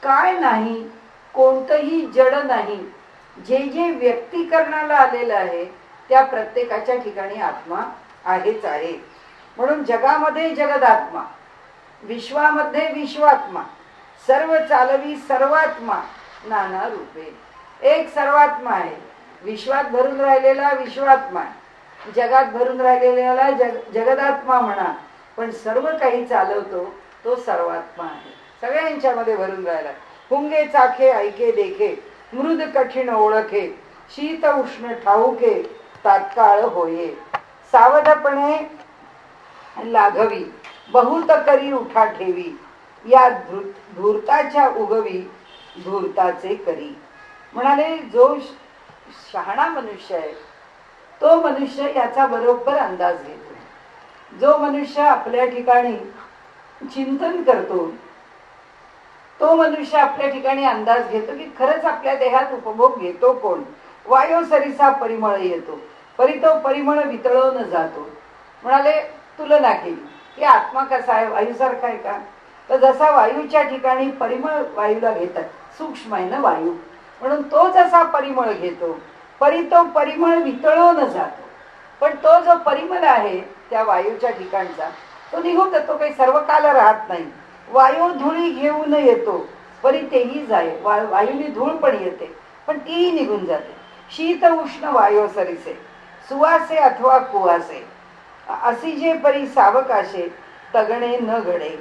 S1: काय नाही, कोणतंही जड नाही, जे जे व्यक्तीकरणाला आलेलं आहे त्या प्रत्येकाच्या ठिकाणी आत्मा आहेच आहे. म्हणून जगामध्ये जगदात्मा, विश्वामध्ये विश्वात्मा, सर्व चालवी सर्वात्मा, नाना रूपे. एक सर्वात्मा आहे, विश्वात भरून राहिलेला विश्वात्मा, जगात भरून राहिलेला जगदात्मा म्हणा, पण सर्व काही चालवतो तो सर्वात्मा आहे, सगळ्यांच्यामध्ये भरून राहिला. हुंगे चाखे ऐके देखे, मृद कठीण ओळखे, शीत उष्ण ठाऊके, तात्काळ होये. सावधपणे लाघवी, बहुत करी उठा ठेवी, या धूर्ताच्या उगवी धूर्ताचे करी. म्हणाले जो शहाणा मनुष्य आहे तो मनुष्य याचा बरोबर अंदाज घेतो. जो मनुष्य आपल्या ठिकाणी चिंतन करतो तो मनुष्य आपल्या ठिकाणी अंदाज घेतो की खरंच आपल्या देहात उपभोग घेतो कोण. वायू सरिसा परिमळ येतो, परी तो परिमळ वितळवून जातो. म्हणाले तुलना केली की आत्मा कसा आहे, वायूसारखा आहे का, तर जसा वायूच्या ठिकाणी परिमळ वायूला घेतात, सूक्ष्म आहे ना वायू, म्हणून तो जसा परिमळ घेतो परी तो परिमळ वितळवून जातो. पण तो जो परिमळ आहे त्या वायूच्या ठिकाणचा तो निघून जातो, काही सर्व काल राहत नाही. वायू धुळी घेऊन येतो परी तेही जाय, वायूनी धूळ पण येते पण तीही निघून जाते. शीत उष्ण वायू सरिसे, सुवासे अथवा कुवासे, अशी जे परी सावकाशे तगणे न घडे.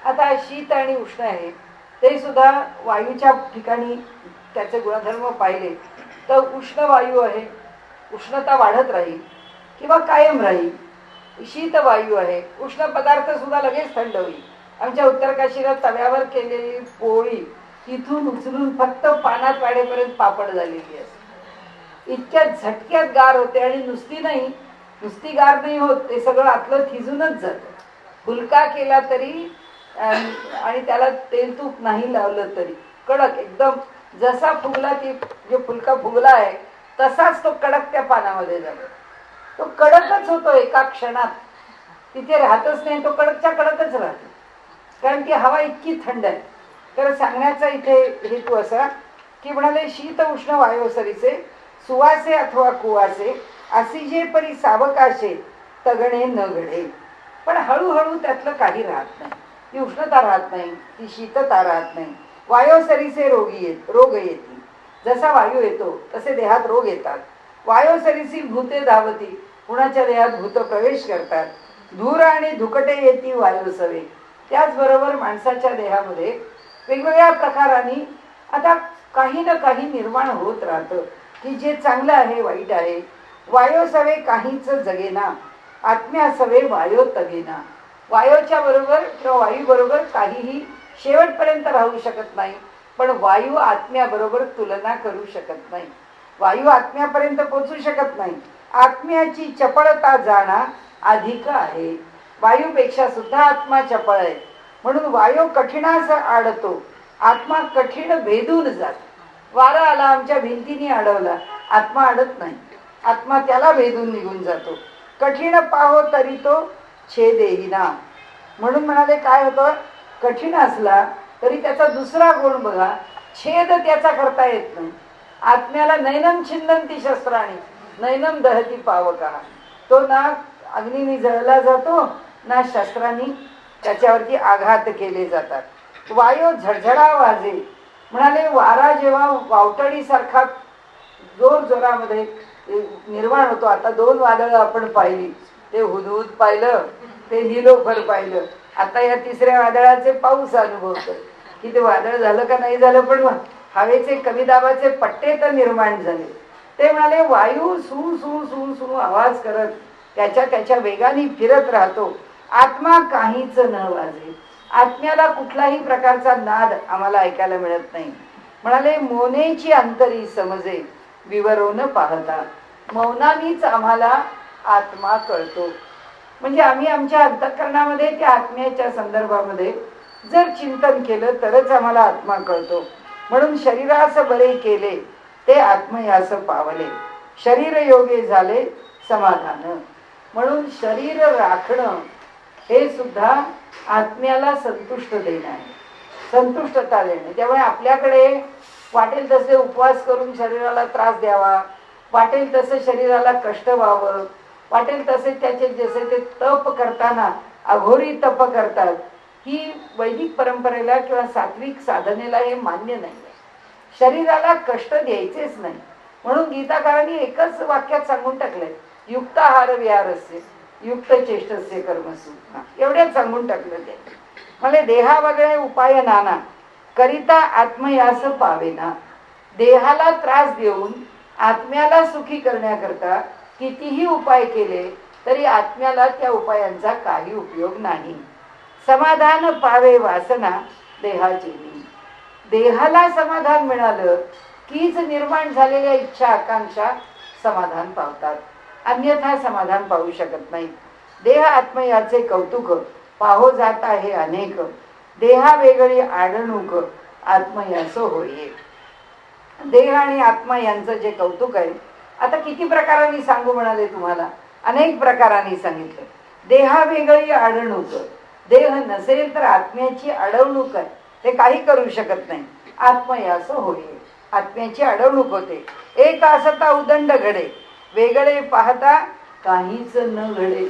S1: आता शीत आणि उष्ण आहे ते सुद्धा वायूच्या ठिकाणी त्याचे गुणधर्म पाहिले तर उष्ण वायू आहे, उष्णता वाढत राहील किंवा कायम राहील. शीत वायू आहे, उष्ण पदार्थ सुद्धा लगेच थंड होईल. आमच्या उत्तर काशीला तव्यावर केलेली पोळी तिथून उचलून फक्त पानात वाढेपर्यंत पापड झालेली असते. इतक्या झटक्यात गार होते. आणि नुसती गार नाही होत, ते सगळं आतलं थिजूनच जातं. फुलका केला तरी आणि त्याला तेल तूप नाही लावलं तरी कडक एकदम जसा फुगला, ती जो फुलका फुगला आहे तसाच तो कडक त्या पानामध्ये जातो. तो कडकच होतो एका क्षणात, तिथे राहतच नाही, तो कडकच्या कडकच राहतो, कारण ती हवा इतकी थंड आहे. तर सांगण्याचा इथे हेतू असा की म्हणाले, शीत उष्ण वायोसरीचे सुवासे अथवा कुवासे अशी जे परी सावकाशे तगणे न घडे. पण हळूहळू त्यातलं काही राहत नाही. ती उष्णता राहत नाही, ती शीतता राहत नाही. वायोसरीचे रोग येतील. जसा वायू येतो तसे देहात रोग येतात. वायोसरीची भूते धावती, कुणाच्या देहात भूत प्रवेश करतात. धूर आणि धुकटे येती वायुसवे. त्याचबरोबर माणसाच्या देहामध्ये वेगवेगळ्या प्रकाराने आता काही ना काही निर्माण होत राहतं की जे चांगलं आहे वाईट आहे. वायोसवे काहीच जगेना, आत्म्यासवे वायो तगेना. वायूच्या बरोबर किंवा वायू बरोबर काहीही शेवटपर्यंत राहू शकत नाही, पण वायू आत्म्याबरोबर तुलना करू शकत नाही. वायू आत्म्यापर्यंत पोहोचू शकत नाही. आत्म्याची चपळता जाणा अधिक आहे. वायूपेक्षा सुद्धा आत्मा चपळ आहे. म्हणून वायू कठीणास आडतो, आत्मा कठीण भेदून जातो. वारा आला, आमच्या भिंतीने अडवला, आत्मा अडत नाही, आत्मा त्याला भेदून निघून जातो. कठीण पाहो तरी तो छेदेहीना. म्हणून म्हणाले काय होतं, कठीण असला तरी त्याचा दुसरा गुण बघा, छेद त्याचा करता येत नाही. आत्म्याला नैनम छिंदंती शस्त्राणी नैनम दहती पावका. तो ना अग्नीने जळला जातो, ना शस्त्रांनी त्याच्यावरती आघात केले जातात. वायू झडझडा वाजे. म्हणाले वारा जेव्हा वावटळीसारखा जोर जोरामध्ये निर्माण होतो. आता 2 वादळं आपण पाहिली, ते हुदहुद पाहिलं, ते नीलोफर पाहिलं. आता या 3ऱ्या वादळाचे पाऊस अनुभवतो की ते वादळ झालं का नाही झालं, पण हवेचे कमी दाबाचे पट्टे तर निर्माण झाले. ते म्हणाले वायू सू सू सू सू आवाज करत त्याच्या वेगाने फिरत राहतो. आत्मा काहीच न वाजे. आत्म्याला कुठलाही प्रकारचा नाद आम्हाला ऐकायला मिळत नाही. म्हणाले मोनेची अंतरी समजे विवरून पाहता. मौनानीच आम्हाला आत्मा कळतो. म्हणजे आम्ही आमच्या अंतःकरणामध्ये त्या आत्म्याच्या संदर्भामध्ये जर चिंतन केलं तरच आम्हाला आत्मा कळतो. म्हणून शरीरास बरे केले ते आत्मयास पावले, शरीर योगे झाले समाधान. म्हणून शरीर राखणं हे सुद्धा आत्म्याला संतुष्ट देणं आहे, संतुष्टता देणं. त्यामुळे आपल्याकडे वाटेल तसे उपवास करून शरीराला त्रास द्यावा, वाटेल तसं शरीराला कष्ट व्हावं, वाटेल तसे त्याचे जसे ते तप करताना अघोरी तप करतात, ही वैदिक परंपरेला किंवा सात्विक साधनेला हे मान्य नाही. शरीराला कष्ट द्यायचेच नाही. म्हणून गीताकारांनी एकच वाक्यात सांगून टाकलंय, युक्ताहार विहारस्य युक्त चेष्टस्य कर्मसु. एवढ्याच सांगून टाकलं ते. म्हणजे देहा वगैरे उपाय नाना करिता आत्मयास पावेना. देहाला त्रास देऊन आत्म्याला सुखी करण्याकरता कितीही उपाय केले तरी आत्म्याला त्या उपायांचा काही उपयोग नाही. समाधान पावे वासना देहाची. देहाला समाधान मिळालं कीच निर्माण झालेल्या इच्छा आकांक्षा समाधान पावतात, अन्यथा समाधान पाहू शकत नाही. देह आत्मयाचे कौतुक पाहो जात आहे अनेक, देहा वेगळी आडणूक आत्मयास होये. देह आणि आत्मा यांचं जे कौतुक आहे, आता किती प्रकारांनी सांगू म्हणाले तुम्हाला, अनेक प्रकारांनी सांगितलं. देहा वेगळी आडणूक, देह नसेल तर आत्म्याची अडवणूक आहे, ते काही करू शकत नाही. आत्मयास होये, आत्म्याची अडवणूक होते. एक असता उदंड घडे, वेगळे पाहता काहीच न घडे.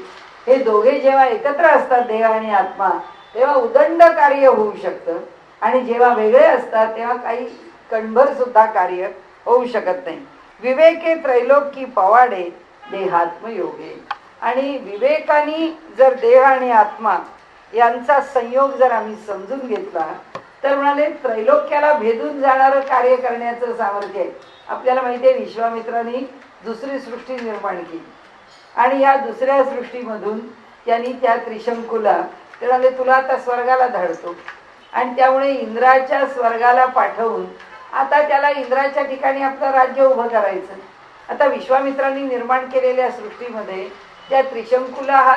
S1: हे दोघे जेव्हा एकत्र असतात देह आणि आत्मा, तेव्हा उदंड कार्य होऊ शकतं, आणि जेव्हा वेगळे असतात तेव्हा काही कणभर सुद्धा कार्य होऊ शकत नाही. विवेके त्रैलोक्य पवाडे देहात्म योगे. आणि विवेकाने जर देह आणि आत्मा यांचा संयोग जर आम्ही समजून घेतला तर म्हणाले त्रैलोक्याला भेदून जाणारं कार्य करण्याचं सामर्थ्य आहे. आपल्याला माहिती आहे विश्वामित्रांनी दुसरी सृष्टी निर्माण केली आणि या दुसऱ्या सृष्टीमधून त्यांनी त्या त्रिशंकूला ते म्हणाले तुला आता स्वर्गाला धाडतो आणि त्यामुळे इंद्राच्या स्वर्गाला पाठवून आता त्याला इंद्राच्या ठिकाणी आपलं राज्य उभं करायचं. आता विश्वामित्रांनी निर्माण केलेल्या सृष्टीमध्ये त्या त्रिशंकूला हा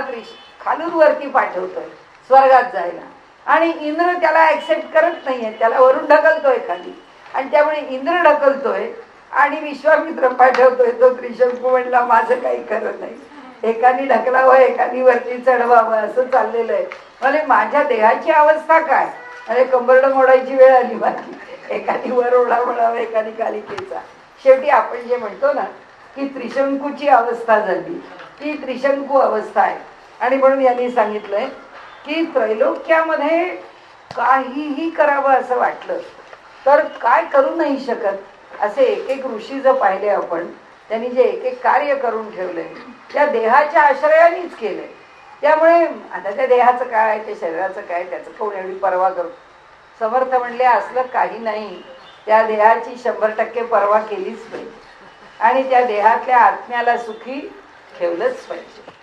S1: खालून वरती पाठवतोय स्वर्गात जायला आणि इंद्र त्याला ऍक्सेप्ट करत नाहीये, त्याला वरून ढकलतोय खाली आणि त्यामुळे इंद्र ढकलतोय आणि विश्वामित्र पाठवतोय. तो त्रिशंकू म्हणला माझं काही खरं नाही, एकानी ढकलावं एकानी वरती चढवावं असं चाललेलं आहे. म्हणजे माझ्या देहाची अवस्था काय, अरे कंबरडं मोडायची वेळ आली माझी, एकानी वर ओढा म्हणावं एकानी खाली खेचा. शेवटी आपण जे म्हणतो ना की त्रिशंकूची अवस्था झाली ती त्रिशंकू अवस्था आहे. आणि म्हणून यांनी सांगितलंय की त्रैलोक्यामध्ये काहीही करावं असं वाटलं तर काय करू नाही शकत असे एक एक ऋषी जर पाहिले आपण, त्यांनी जे एक एक कार्य करून ठेवलंय त्या देहाच्या आश्रयानेच केलंय. त्यामुळे आता त्या देहाचं काय त्या शरीराचं काय त्याचं कोण एवढी पर्वा करतो. समर्थ म्हणले असलं काही नाही, त्या देहाची 100% पर्वा केलीच पाहिजे आणि त्या देहातल्या आत्म्याला सुखी ठेवलंच पाहिजे.